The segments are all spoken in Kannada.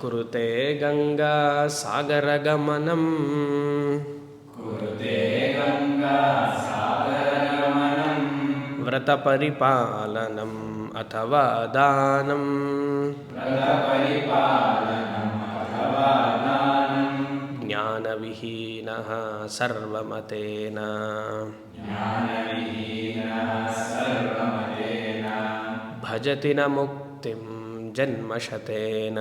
ಕುರುತೆ ಗಂಗಾ ಸಾಗರಗಮನಂ ವ್ರತಪರಿಪಾಲನಂ ಅಥವಾ ದಾನಂ ಜ್ಞಾನವಿಹೀನಃ ಸರ್ವಮತೇನ ಭಜತಿ ನ ಮುಕ್ತಿಂ ಜನ್ಮಶತೇನ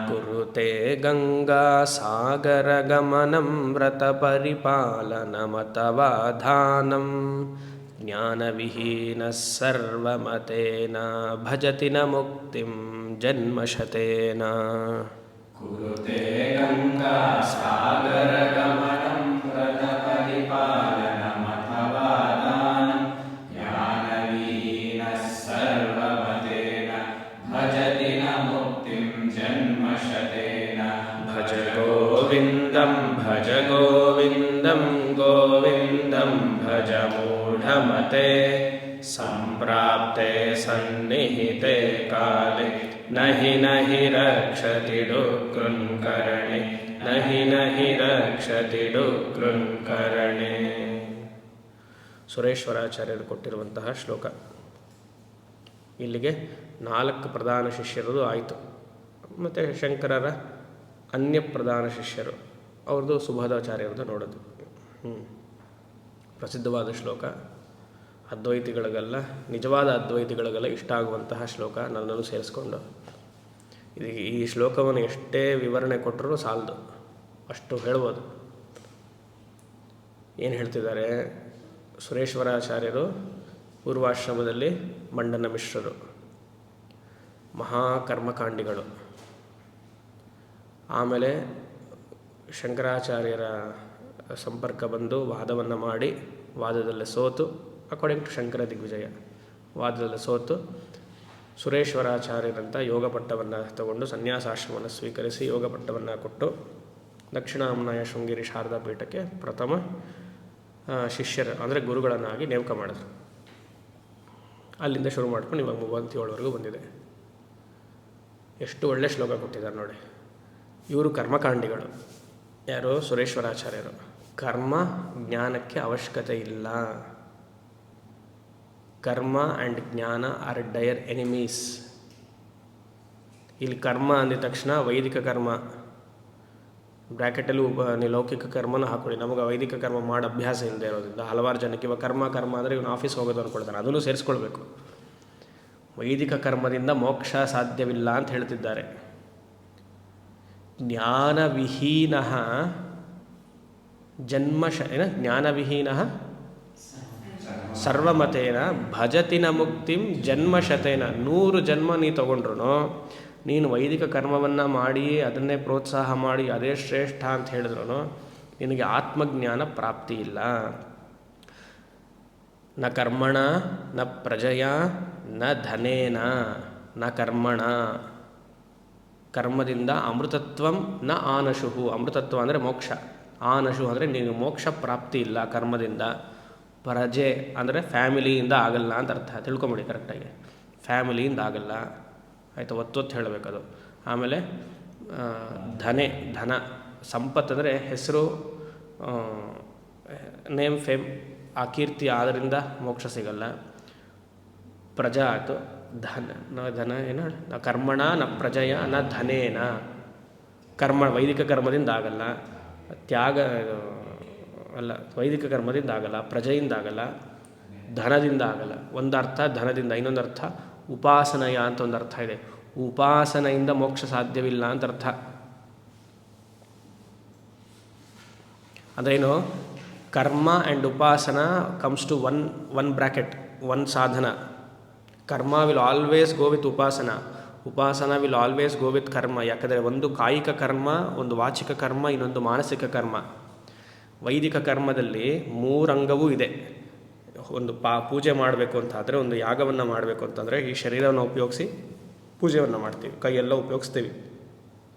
ಕುರುತೆ ಗಂಗಾ ಸಾಗರಗಮನಂ ವ್ರತಪರಿಪಾಲನಮಥವಾ ದಾನಂ ಜ್ಞಾನವಿಹೀನಃ ಸರ್ವಮತೇನ ಭಜತಿ ನ ಮುಕ್ತಿಂ ಜನ್ಮಶತೇನ ಕುರುತೆ ಗಂಗಾ ಸಾಗರಗಮನಂ ವ್ರತಪರಿಪಾಲನಮಥವಾ ದಾನಂ ಜ್ಞಾನವಿಹೀನಃ ಸರ್ವಮತೇನ ಭಜತಿ ನ ಮುಕ್ತಿಂ ಜನ್ಮಶತೇನ ಭಜ ಗೋವಿಂದಂ ಗೋವಿಂದಂ ಭಜ ಮೂಢಮತೆ ಸಂಪ್ರಾಪ್ತೆ ಸನ್ನಿಹಿತೆ ಕಾಲೆ ನಹಿ ನಹಿ ರಕ್ಷತಿ ಡುಕೃನ್ಕರಣೆ ನಹಿ ರಕ್ಷತಿ ಡುಕೃನ್ಕರಣೆ. ಸುರೇಶ್ವರಾಚಾರ್ಯರು ಕೊಟ್ಟಿರುವಂತಹ ಶ್ಲೋಕ. ಇಲ್ಲಿಗೆ 4 ಪ್ರಧಾನ ಶಿಷ್ಯರದು ಆಯಿತು. ಮತ್ತು ಶಂಕರರ ಅನ್ಯ ಪ್ರಧಾನ ಶಿಷ್ಯರು ಅವ್ರದ್ದು ಸುಬೋಧಾಚಾರ್ಯರದು ನೋಡೋದು. ಪ್ರಸಿದ್ಧವಾದ ಶ್ಲೋಕ. ಅದ್ವೈತಿಗಳಿಗೆಲ್ಲ, ನಿಜವಾದ ಅದ್ವೈತಿಗಳಿಗೆಲ್ಲ ಇಷ್ಟ ಆಗುವಂತಹ ಶ್ಲೋಕ, ನನ್ನನ್ನು ಸೇರಿಸ್ಕೊಂಡು. ಈ ಶ್ಲೋಕವನ್ನು ಎಷ್ಟೇ ವಿವರಣೆ ಕೊಟ್ಟರೂ ಸಾಲದು, ಅಷ್ಟು ಹೇಳ್ಬೋದು. ಏನು ಹೇಳ್ತಿದ್ದಾರೆ? ಸುರೇಶ್ವರಾಚಾರ್ಯರು ಪೂರ್ವಾಶ್ರಮದಲ್ಲಿ ಮಂಡನ ಮಿಶ್ರರು, ಮಹಾಕರ್ಮಕಾಂಡಿಗಳು. ಆಮೇಲೆ ಶಂಕರಾಚಾರ್ಯರ ಸಂಪರ್ಕ ಬಂದು ವಾದವನ್ನು ಮಾಡಿ ವಾದದಲ್ಲಿ ಸೋತು, ಅಕಾರ್ಡಿಂಗ್ ಟು ಶಂಕರ ದಿಗ್ವಿಜಯ, ವಾದದಲ್ಲಿ ಸೋತು ಸುರೇಶ್ವರಾಚಾರ್ಯರಂಥ ಯೋಗ ಪಟ್ಟವನ್ನು ತಗೊಂಡು ಸನ್ಯಾಸಾಶ್ರಮವನ್ನು ಸ್ವೀಕರಿಸಿ ಯೋಗ ಪಟ್ಟವನ್ನು ಕೊಟ್ಟು ದಕ್ಷಿಣಾಮ್ನಾಯ ಶೃಂಗೇರಿ ಶಾರದಾ ಪೀಠಕ್ಕೆ ಪ್ರಥಮ ಶಿಷ್ಯರು ಅಂದರೆ ಗುರುಗಳನ್ನಾಗಿ ನೇಮಕ ಮಾಡಿದ್ರು. ಅಲ್ಲಿಂದ ಶುರು ಮಾಡ್ಕೊಂಡು ಇವಾಗ 37ವರೆಗೂ ಬಂದಿದೆ. ಎಷ್ಟು ಒಳ್ಳೆ ಶ್ಲೋಕ ಕೊಟ್ಟಿದ್ದಾರೆ ನೋಡಿ. ಇವರು ಕರ್ಮಕಾಂಡಿಗಳು. ಯಾರು? ಸುರೇಶ್ವರಾಚಾರ್ಯರು. ಕರ್ಮ ಜ್ಞಾನಕ್ಕೆ ಅವಶ್ಯಕತೆ ಇಲ್ಲ. ಕರ್ಮ ಆ್ಯಂಡ್ ಜ್ಞಾನ ಆರ್ ಡಯರ್ ಎನಿಮೀಸ್. ಇಲ್ಲಿ ಕರ್ಮ ಅಂದಿದ ತಕ್ಷಣ ವೈದಿಕ ಕರ್ಮ ಬ್ರ್ಯಾಕೆಟಲ್ಲಿ ನೀವು ಲೌಕಿಕ ಕರ್ಮನ ಹಾಕೊಳ್ಳಿ. ನಮಗೆ ವೈದಿಕ ಕರ್ಮ ಮಾಡೋ ಅಭ್ಯಾಸ ಇಲ್ಲದೆ ಇರೋದ್ರಿಂದ ಹಲವಾರು ಜನಕ್ಕೆ ಇವಾಗ ಕರ್ಮ ಅಂದರೆ ಇವನು ಆಫೀಸ್ ಹೋಗೋದು ಅಂದ್ಕೊಳ್ತಾನೆ. ಅದನ್ನು ಸೇರಿಸ್ಕೊಳ್ಬೇಕು. ವೈದಿಕ ಕರ್ಮದಿಂದ ಮೋಕ್ಷ ಸಾಧ್ಯವಿಲ್ಲ ಅಂತ ಹೇಳ್ತಿದ್ದಾರೆ. ಜ್ಞಾನವಿಹೀನಃ ಜ್ಞಾನವಿಹೀನಃ ಸರ್ವಮತೇನ ಭಜತಿ ನ ಮುಕ್ತಿಂ ಜನ್ಮಶತೇನ. 100 ಜನ್ಮ ನೀ ತಗೊಂಡ್ರು ನೀನು ವೈದಿಕ ಕರ್ಮವನ್ನು ಮಾಡಿ ಅದನ್ನೇ ಪ್ರೋತ್ಸಾಹ ಮಾಡಿ ಅದೇ ಶ್ರೇಷ್ಠ ಅಂತ ಹೇಳಿದ್ರು ನಿನಗೆ ಆತ್ಮಜ್ಞಾನ ಪ್ರಾಪ್ತಿ ಇಲ್ಲ. ನ ಕರ್ಮಣ ನ ಪ್ರಜಯ ನ ಧನೇನ ನ ಕರ್ಮಣ. ಕರ್ಮದಿಂದ ಅಮೃತತ್ವಂ ನ ಆನಶು. ಅಮೃತತ್ವ ಅಂದರೆ ಮೋಕ್ಷ. ಆನಶು ಅಂದರೆ ನಿನಗೆ ಮೋಕ್ಷ ಪ್ರಾಪ್ತಿ ಇಲ್ಲ ಕರ್ಮದಿಂದ. ಪ್ರಜೆ ಅಂದರೆ ಫ್ಯಾಮಿಲಿಯಿಂದ ಆಗಲ್ಲ ಅಂತ ಅರ್ಥ. ತಿಳ್ಕೊಂಬಿಡಿ ಕರೆಕ್ಟಾಗಿ. ಫ್ಯಾಮಿಲಿಯಿಂದ ಆಗಲ್ಲ, ಆಯಿತು, ಒತ್ತೊತ್ತು ಹೇಳಬೇಕದು. ಆಮೇಲೆ ಧನ, ಸಂಪತ್ತು ಅಂದರೆ ಹೆಸರು, ನೇಮ್, ಫೇಮ್, ಆ ಕೀರ್ತಿ, ಆದ್ದರಿಂದ ಮೋಕ್ಷ ಸಿಗಲ್ಲ. ಪ್ರಜಾ ಆಯಿತು. ಧನ ಏನು? ಕರ್ಮಣ ನ ಪ್ರಜಯ ನ ಧನೇನ. ವೈದಿಕ ಕರ್ಮದಿಂದ ಆಗಲ್ಲ. ತ್ಯಾಗ ಅಲ್ಲ, ವೈದಿಕ ಕರ್ಮದಿಂದ ಆಗಲ್ಲ, ಪ್ರಜೆಯಿಂದ ಆಗಲ್ಲ, ಧನದಿಂದ ಆಗಲ್ಲ. ಒಂದು ಅರ್ಥ ಧನದಿಂದ, ಇನ್ನೊಂದು ಅರ್ಥ ಉಪಾಸನಯ ಅಂತ ಒಂದು ಅರ್ಥ ಇದೆ. ಉಪಾಸನೆಯಿಂದ ಮೋಕ್ಷ ಸಾಧ್ಯವಿಲ್ಲ ಅಂತ ಅರ್ಥ. ಅಂದ್ರೇನು? Karma and upasana comes to one bracket, one sadhana. Karma will always go with upasana, upasana will always go with karma. ಯಾಕಂದರೆ ಒಂದು ಕಾಯಿಕ ಕರ್ಮ, ಒಂದು ವಾಚಿಕ ಕರ್ಮ, ಇನ್ನೊಂದು ಮಾನಸಿಕ ಕರ್ಮ. ವೈದಿಕ ಕರ್ಮದಲ್ಲಿ 3 ಅಂಗವೂ ಇದೆ. ಒಂದು ಪೂಜೆ ಮಾಡಬೇಕು ಅಂತಾದರೆ, ಒಂದು ಯಾಗವನ್ನು ಮಾಡಬೇಕು ಅಂತಂದರೆ ಈ ಶರೀರವನ್ನು ಉಪಯೋಗಿಸಿ ಪೂಜೆಯನ್ನು ಮಾಡ್ತೀವಿ, ಕೈಯೆಲ್ಲ ಉಪಯೋಗಿಸ್ತೀವಿ.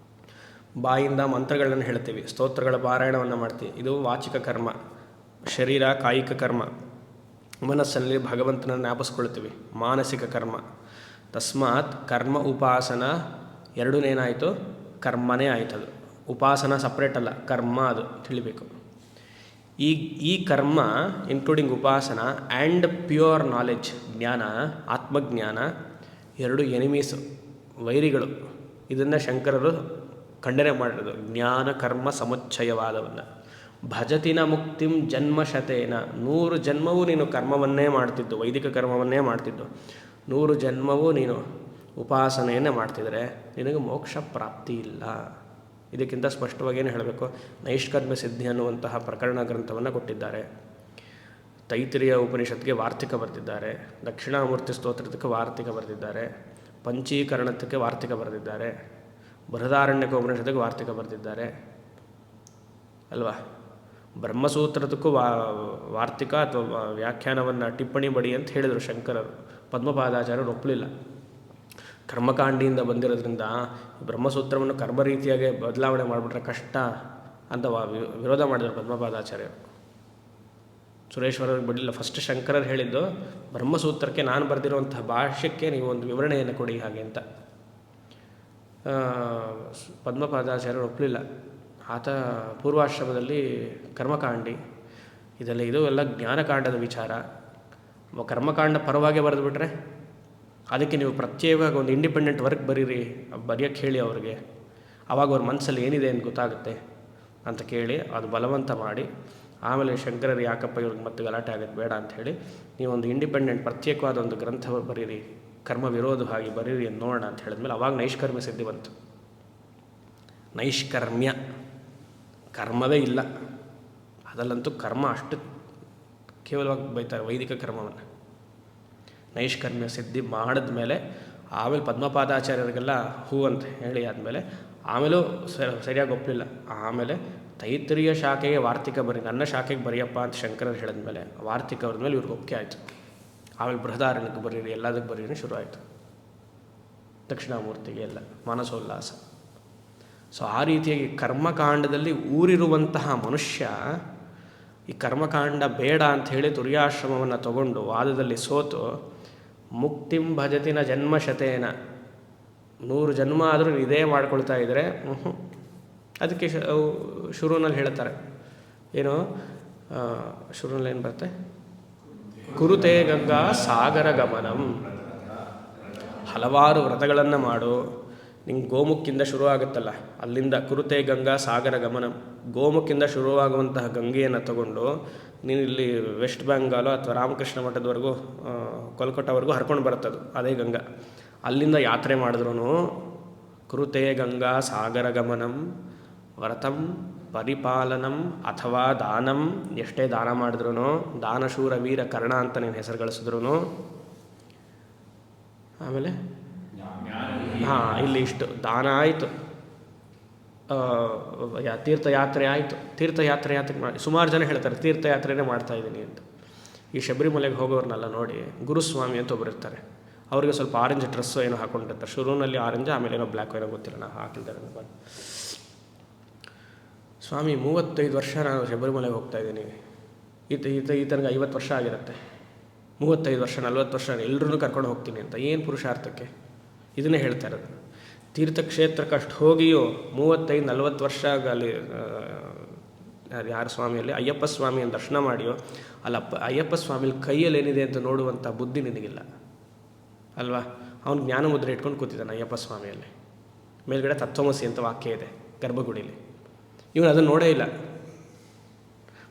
ಬಾಯಿಂದ ಮಂತ್ರಗಳನ್ನು ಹೇಳ್ತೀವಿ, ಸ್ತೋತ್ರಗಳ ಪಾರಾಯಣವನ್ನು ಮಾಡ್ತೀವಿ. ಇದು ವಾಚಿಕ ಕರ್ಮ, ಶರೀರ ಕಾಯಿಕ ಕರ್ಮ. ಮನಸ್ಸಲ್ಲಿ ಭಗವಂತನನ್ನು ಜ್ಞಾಪಿಸ್ಕೊಳ್ತೀವಿ, ಮಾನಸಿಕ ಕರ್ಮ. ತಸ್ಮಾತ್ ಕರ್ಮ ಉಪಾಸನ ಎರಡೂನೇನಾಯಿತು, ಕರ್ಮನೇ ಆಯ್ತದು. ಉಪಾಸನ ಸಪ್ರೇಟ್ ಅಲ್ಲ, ಕರ್ಮ ಅದು ತಿಳಿಬೇಕು. ಈ ಕರ್ಮ including Upasana and pure knowledge, ಜ್ಞಾನ, ಆತ್ಮಜ್ಞಾನ, ಎರಡು ಎನಿಮೀಸು, ವೈರಿಗಳು. ಇದನ್ನು ಶಂಕರರು ಖಂಡನೆ ಮಾಡಿರೋದು, ಜ್ಞಾನ ಕರ್ಮ ಸಮುಚ್ಚಯವಾದವನ್ನು. ಭಜತಿನ ಮುಕ್ತಿಂ ಜನ್ಮಶತೇನ, 100 ಜನ್ಮವೂ ನೀನು ಕರ್ಮವನ್ನೇ ಮಾಡ್ತಿದ್ದು, ವೈದಿಕ ಕರ್ಮವನ್ನೇ ಮಾಡ್ತಿದ್ದು, 100 ಜನ್ಮವೂ ನೀನು ಉಪಾಸನೆಯನ್ನೇ ಮಾಡ್ತಿದ್ರೆ ನಿನಗೆ ಮೋಕ್ಷ ಪ್ರಾಪ್ತಿ ಇಲ್ಲ. ಇದಕ್ಕಿಂತ ಸ್ಪಷ್ಟವಾಗೇನು ಹೇಳಬೇಕು, ನೈಷ್ಕರ್ಮ್ಯ ಸಿದ್ಧಿ ಅನ್ನುವಂತಹ ಪ್ರಕರಣ ಗ್ರಂಥವನ್ನು ಕೊಟ್ಟಿದ್ದಾರೆ. ತೈತ್ರಿಯ ಉಪನಿಷತ್ಗೆ ವಾರ್ತಿಕ ಬರೆದಿದ್ದಾರೆ, ದಕ್ಷಿಣಾಮೂರ್ತಿ ಸ್ತೋತ್ರಕ್ಕೆ ವಾರ್ತಿಕ ಬರೆದಿದ್ದಾರೆ, ಪಂಚೀಕರಣಕ್ಕೆ ವಾರ್ತಿಕ ಬರೆದಿದ್ದಾರೆ, ಬೃಹದಾರಣ್ಯಕ ಉಪನಿಷತ್ತಿಗೆ ವಾರ್ತಿಕ ಬರೆದಿದ್ದಾರೆ ಅಲ್ವಾ. ಬ್ರಹ್ಮಸೂತ್ರದಕ್ಕೂ ವಾರ್ತಿಕ ಅಥವಾ ವ್ಯಾಖ್ಯಾನವನ್ನು ಟಿಪ್ಪಣಿ ಬಡಿ ಅಂತ ಹೇಳಿದರು ಶಂಕರರು. ಪದ್ಮಪಾದಾಚಾರ್ಯರು ಒಪ್ಪಲಿಲ್ಲ. ಕರ್ಮಕಾಂಡಿಯಿಂದ ಬಂದಿರೋದ್ರಿಂದ ಬ್ರಹ್ಮಸೂತ್ರವನ್ನು ಕರ್ಮ ರೀತಿಯಾಗಿ ಬದಲಾವಣೆ ಮಾಡಿಬಿಟ್ರೆ ಕಷ್ಟ ಅಂತ ವಿರೋಧ ಮಾಡಿದರು ಪದ್ಮಪಾದಾಚಾರ್ಯರು. ಸುರೇಶ್ವರರಿಗೆ ಬಿಡಲಿಲ್ಲ. ಫಸ್ಟ್ ಶಂಕರರು ಹೇಳಿದ್ದು, ಬ್ರಹ್ಮಸೂತ್ರಕ್ಕೆ ನಾನು ಬರೆದಿರುವಂತಹ ಭಾಷ್ಯಕ್ಕೆ ನೀವು ಒಂದು ವಿವರಣೆಯನ್ನು ಕೊಡಿ ಹಾಗೆ ಅಂತ. ಪದ್ಮಪಾದಾಚಾರ್ಯರು ಒಪ್ಪಲಿಲ್ಲ. ಆತ ಪೂರ್ವಾಶ್ರಮದಲ್ಲಿ ಕರ್ಮಕಾಂಡಿ ಇದು ಎಲ್ಲ ಜ್ಞಾನಕಾಂಡದ ವಿಚಾರ. ಕರ್ಮಕಾಂಡ ಪರವಾಗಿ ಬರೆದುಬಿಟ್ರೆ ಅದಕ್ಕೆ ನೀವು ಪ್ರತ್ಯೇಕವಾಗಿ ಒಂದು ಇಂಡಿಪೆಂಡೆಂಟ್ ವರ್ಕ್ ಬರೀರಿ, ಬರೆಯೋಕ್ಕೆ ಹೇಳಿ ಅವ್ರಿಗೆ, ಆವಾಗ ಅವ್ರ ಮನಸ್ಸಲ್ಲಿ ಏನಿದೆ ಅಂತ ಗೊತ್ತಾಗುತ್ತೆ ಅಂತ ಕೇಳಿ ಅದು ಬಲವಂತ ಮಾಡಿ, ಆಮೇಲೆ ಶಂಕರರು ಯಾಕಪ್ಪ ಇವ್ರಿಗೆ ಮತ್ತೆ ಗಲಾಟೆ ಆಗುತ್ತೆ ಬೇಡ ಅಂಥೇಳಿ, ನೀವೊಂದು ಇಂಡಿಪೆಂಡೆಂಟ್ ಪ್ರತ್ಯೇಕವಾದ ಒಂದು ಗ್ರಂಥ ಬರೀರಿ, ಕರ್ಮ ವಿರೋಧವಾಗಿ ಬರೀರಿ ಅಂತ ನೋಡೋಣ ಅಂತ ಹೇಳಿದ್ಮೇಲೆ ಅವಾಗ ನೈಷ್ಕರ್ಮ್ಯ ಸಿದ್ಧಿ ಬಂತು. ನೈಷ್ಕರ್ಮ್ಯ ಕರ್ಮವೇ ಇಲ್ಲ, ಅದರಲ್ಲಂತೂ ಕರ್ಮ ಅಷ್ಟು ಕೇವಲವಾಗಿ ಬೈತಾರೆ ವೈದಿಕ ಕರ್ಮವನ್ನು. ನೈಷ್ಕರ್ಮ್ಯ ಸಿದ್ಧಿ ಮಾಡಿದ ಮೇಲೆ ಆಮೇಲೆ ಪದ್ಮಪಾದಾಚಾರ್ಯರಿಗೆಲ್ಲ ಹೂ ಅಂತ ಹೇಳಿ ಆದಮೇಲೆ ಆಮೇಲೂ ಸರಿಯಾಗಿ ಒಪ್ಪಲಿಲ್ಲ. ಆಮೇಲೆ ತೈತ್ರಿಯ ಶಾಖೆಗೆ ವಾರ್ತಿಕ ಬರೀ, ನನ್ನ ಶಾಖೆಗೆ ಬರೆಯಪ್ಪ ಅಂತ ಶಂಕರರು ಹೇಳಿದ್ಮೇಲೆ ವಾರ್ತಿಕ ಅವ್ರದ್ಮೇಲೆ ಇವ್ರಿಗೆ ಒಪ್ಪಿಗೆ ಆಯಿತು. ಆಮೇಲೆ ಬೃಹದಾರಣ್ಯಕ್ಕೆ ಬರೀರಿ, ಎಲ್ಲದಕ್ಕೆ ಬರೀರಿ ಶುರು ಆಯಿತು. ದಕ್ಷಿಣಾಮೂರ್ತಿಗೆ ಎಲ್ಲ ಮಾನಸೋಲ್ಲಾಸ. ಸೊ ಆ ರೀತಿಯಾಗಿ ಕರ್ಮಕಾಂಡದಲ್ಲಿ ಊರಿರುವಂತಹ ಮನುಷ್ಯ ಈ ಕರ್ಮಕಾಂಡ ಬೇಡ ಅಂಥೇಳಿ ತುರ್ಯಾಶ್ರಮವನ್ನು ತಗೊಂಡು ವಾದದಲ್ಲಿ ಸೋತು ಮುಕ್ತಿಂ ಭಜತಿನ ಜನ್ಮಶತೇನ, 100 ಜನ್ಮ ಆದರೂ ಇದೇ ಮಾಡ್ಕೊಳ್ತಾ ಇದ್ದರೆ ಅದಕ್ಕೆ ಶುರುವಿನಲ್ಲಿ ಹೇಳ್ತಾರೆ ಏನು, ಶುರುವಿನಲ್ಲಿ ಏನು ಬರುತ್ತೆ, ಕುರುತೆ ಗಂಗಾ ಸಾಗರ ಗಮನಂ. ಹಲವಾರು ವ್ರತಗಳನ್ನು ಮಾಡು, ನಿಂಗೆ ಗೋಮುಖಿಂದ ಶುರುವಾಗುತ್ತಲ್ಲ ಅಲ್ಲಿಂದ ಕುರುತೆ ಗಂಗಾ ಸಾಗರ ಗಮನಂ. ಗೋಮುಖಿಂದ ಶುರುವಾಗುವಂತಹ ಗಂಗೆಯನ್ನು ತಗೊಂಡು ನೀನು ಇಲ್ಲಿ ವೆಸ್ಟ್ ಬೆಂಗಾಲು ಅಥವಾ ರಾಮಕೃಷ್ಣ ಮಠದವರೆಗೂ ಕೋಲ್ಕತ್ತಾವರೆಗೂ ಹರ್ಕೊಂಡು ಬರುತ್ತದು ಅದೇ ಗಂಗಾ. ಅಲ್ಲಿಂದ ಯಾತ್ರೆ ಮಾಡಿದ್ರೂ ಕುರುತೆ ಗಂಗಾ ಸಾಗರ ಗಮನಂ ವ್ರತಂ ಪರಿಪಾಲನಂ ಅಥವಾ ದಾನಂ. ಎಷ್ಟೇ ದಾನ ಮಾಡಿದ್ರೂ, ದಾನಶೂರ ವೀರ ಕರ್ಣ ಅಂತ ನೀನು ಹೆಸರು ಗಳಿಸಿದ್ರು, ಆಮೇಲೆ ಇಲ್ಲಿ ಇಷ್ಟು ದಾನ ಆಯಿತು, ತೀರ್ಥಯಾತ್ರೆ ಆಯಿತು. ತೀರ್ಥಯಾತ್ರೆ ಮಾಡಿ ಸುಮಾರು ಜನ ಹೇಳ್ತಾರೆ ತೀರ್ಥಯಾತ್ರೆನೇ ಮಾಡ್ತಾಯಿದ್ದೀನಿ ಅಂತ. ಈ ಶಬರಿಮಲೆಗೆ ಹೋಗೋರ್ನೆಲ್ಲ ನೋಡಿ ಗುರುಸ್ವಾಮಿ ಅಂತ ಒಬ್ಬರು ಇರ್ತಾರೆ, ಅವರಿಗೆ ಸ್ವಲ್ಪ ಆರೆಂಜ್ ಡ್ರೆಸ್ಸು ಏನೋ ಹಾಕೊಂಡಿರ್ತಾರೆ. ಶುರುವಿನಲ್ಲಿ ಆರೆಂಜ್, ಆಮೇಲೆ ಏನೋ ಬ್ಲ್ಯಾಕ್ ಏನೋ ಗೊತ್ತಿಲ್ಲ, ನಾವು ಹಾಕಿದ್ದಾರೆ. ಸ್ವಾಮಿ 35 ವರ್ಷ ನಾನು ಶಬರಿಮಲೆಗೆ ಹೋಗ್ತಾಯಿದ್ದೀನಿ. ಈತನಿಗೆ 50 ವರ್ಷ ಆಗಿರುತ್ತೆ. 35 ವರ್ಷ 40 ವರ್ಷ ಎಲ್ಲರೂ ಕರ್ಕೊಂಡು ಹೋಗ್ತೀನಿ ಅಂತ. ಏನು ಪುರುಷಾರ್ಥಕ್ಕೆ? ಇದನ್ನೇ ಹೇಳ್ತಾ ಇರೋದು. ತೀರ್ಥಕ್ಷೇತ್ರಕ್ಕೆ ಅಷ್ಟು ಹೋಗಿಯೋ 35-40 ವರ್ಷ ಅಲ್ಲಿ ಯಾರ ಸ್ವಾಮಿಯಲ್ಲಿ ಅಯ್ಯಪ್ಪ ಸ್ವಾಮಿಯನ್ನು ದರ್ಶನ ಮಾಡಿಯೋ ಅಯ್ಯಪ್ಪ ಸ್ವಾಮಿಲಿ ಕೈಯಲ್ಲಿ ಏನಿದೆ ಅಂತ ನೋಡುವಂಥ ಬುದ್ಧಿ ನಿನಗಿಲ್ಲ ಅಲ್ವಾ. ಅವನು ಜ್ಞಾನ ಮುದ್ರೆ ಇಟ್ಕೊಂಡು ಕೂತಿದ್ದಾನೆ ಅಯ್ಯಪ್ಪ ಸ್ವಾಮಿಯಲ್ಲಿ. ಮೇಲ್ಗಡೆ ತತ್ವಮಸಿ ಅಂತ ವಾಕ್ಯ ಇದೆ ಗರ್ಭಗುಡಿಲಿ. ಇವನು ಅದನ್ನು ನೋಡೇ ಇಲ್ಲ.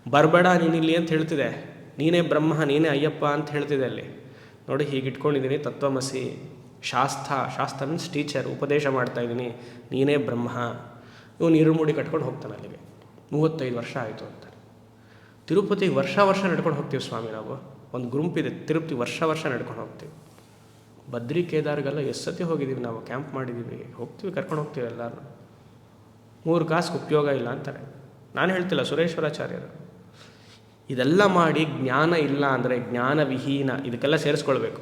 ಬರಬೇಡ ನೀನಿಲ್ಲಿ ಅಂತ ಹೇಳ್ತಿದೆ, ನೀನೇ ಬ್ರಹ್ಮ ನೀನೇ ಅಯ್ಯಪ್ಪ ಅಂತ ಹೇಳ್ತಿದೆ ಅಲ್ಲಿ. ನೋಡಿ ಹೀಗೆ ಇಟ್ಕೊಂಡಿದ್ದೀನಿ ತತ್ವಮಸಿ, ಶಾಸ್ತ್ರ ಮೀನ್ಸ್ ಟೀಚರ್, ಉಪದೇಶ ಮಾಡ್ತಾಯಿದ್ದೀನಿ, ನೀನೇ ಬ್ರಹ್ಮ. ಇವನು ಇರುಮುಡಿ ಕಟ್ಕೊಂಡು ಹೋಗ್ತಾನೆ ಅಲ್ಲಿಗೆ. 35 ವರ್ಷ ಆಯಿತು ಅಂತಾನೆ. ತಿರುಪತಿಗೆ ವರ್ಷ ನಡ್ಕೊಂಡು ಹೋಗ್ತೀವಿ ಸ್ವಾಮಿ ನಾವು. ಒಂದು ಗುಂಪಿದೆ ತಿರುಪತಿ, ವರ್ಷ ನಡ್ಕೊಂಡು ಹೋಗ್ತೀವಿ. ಬದ್ರಿ ಕೇದಾರ್ಗೆಲ್ಲ ಎಷ್ಟು ಸತಿ ಹೋಗಿದ್ದೀವಿ ನಾವು, ಕ್ಯಾಂಪ್ ಮಾಡಿದ್ದೀವಿ, ಹೋಗ್ತೀವಿ, ಕರ್ಕೊಂಡು ಹೋಗ್ತೀವಿ ಎಲ್ಲರೂ. 3 ಕಾಸಿಗೆ ಉಪಯೋಗ ಇಲ್ಲ ಅಂತಾರೆ. ನಾನು ಹೇಳ್ತಿಲ್ಲ, ಸುರೇಶ್ವರಾಚಾರ್ಯರು. ಇದೆಲ್ಲ ಮಾಡಿ ಜ್ಞಾನ ಇಲ್ಲ ಅಂದರೆ ಜ್ಞಾನವಿಹೀನ. ಇದಕ್ಕೆಲ್ಲ ಸೇರಿಸ್ಕೊಳ್ಬೇಕು.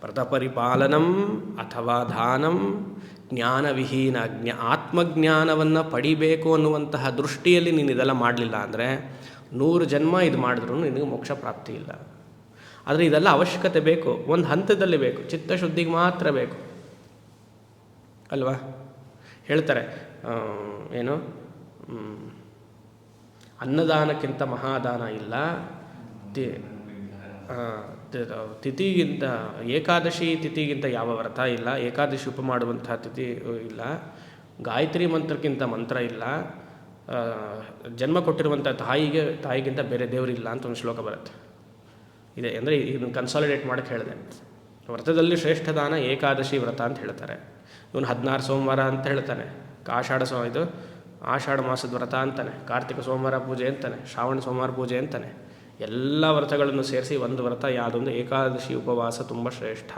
ವ್ರತಪರಿಪಾಲನಂ ಅಥವಾ ದಾನಂ ಜ್ಞಾನವಿಹೀನ. ಆತ್ಮಜ್ಞಾನವನ್ನು ಪಡಿಬೇಕು ಅನ್ನುವಂತಹ ದೃಷ್ಟಿಯಲ್ಲಿ ನೀನು ಇದೆಲ್ಲ ಮಾಡಲಿಲ್ಲ ಅಂದರೆ 100 ಜನ್ಮ ಇದು ಮಾಡಿದ್ರೂ ನಿನಗೆ ಮೋಕ್ಷ ಪ್ರಾಪ್ತಿ ಇಲ್ಲ. ಆದರೆ ಇದೆಲ್ಲ ಅವಶ್ಯಕತೆ ಬೇಕು, ಒಂದು ಹಂತದಲ್ಲಿ ಬೇಕು, ಚಿತ್ತಶುದ್ಧಿಗೆ ಮಾತ್ರ ಬೇಕು ಅಲ್ವಾ. ಹೇಳ್ತಾರೆ ಏನು, ಅನ್ನದಾನಕ್ಕಿಂತ ಮಹಾದಾನ ಇಲ್ಲ, ತಿಥಿಗಿಂತ ಏಕಾದಶಿ ತಿಥಿಗಿಂತ ಯಾವ ವ್ರತ ಇಲ್ಲ, ಏಕಾದಶಿ ಉಪ ಮಾಡುವಂಥ ತಿಥಿ ಇಲ್ಲ, ಗಾಯತ್ರಿ ಮಂತ್ರಕ್ಕಿಂತ ಮಂತ್ರ ಇಲ್ಲ, ಜನ್ಮ ಕೊಟ್ಟಿರುವಂಥ ತಾಯಿಗಿಂತ ಬೇರೆ ದೇವರಿಲ್ಲ ಅಂತ ಒಂದು ಶ್ಲೋಕ ಬರುತ್ತೆ. ಇದೆ ಅಂದರೆ ಇದನ್ನು ಕನ್ಸಾಲಿಡೇಟ್ ಮಾಡೋಕ್ಕೆ ಹೇಳಿದೆ. ವ್ರತದಲ್ಲಿ ಶ್ರೇಷ್ಠ ದಾನ ಏಕಾದಶಿ ವ್ರತ ಅಂತ ಹೇಳ್ತಾರೆ. ಇವನು 16 ಸೋಮವಾರ ಅಂತ ಹೇಳ್ತಾನೆ, ಇದು ಆಷಾಢ ಮಾಸದ ವ್ರತ ಅಂತಾನೆ, ಕಾರ್ತಿಕ ಸೋಮವಾರ ಪೂಜೆ ಅಂತಾನೆ, ಶ್ರಾವಣ ಸೋಮವಾರ ಪೂಜೆ ಅಂತಾನೆ. ಎಲ್ಲ ವ್ರತಗಳನ್ನು ಸೇರಿಸಿ ಒಂದು ವ್ರತ ಯಾವುದೊಂದು ಏಕಾದಶಿ ಉಪವಾಸ ತುಂಬ ಶ್ರೇಷ್ಠ.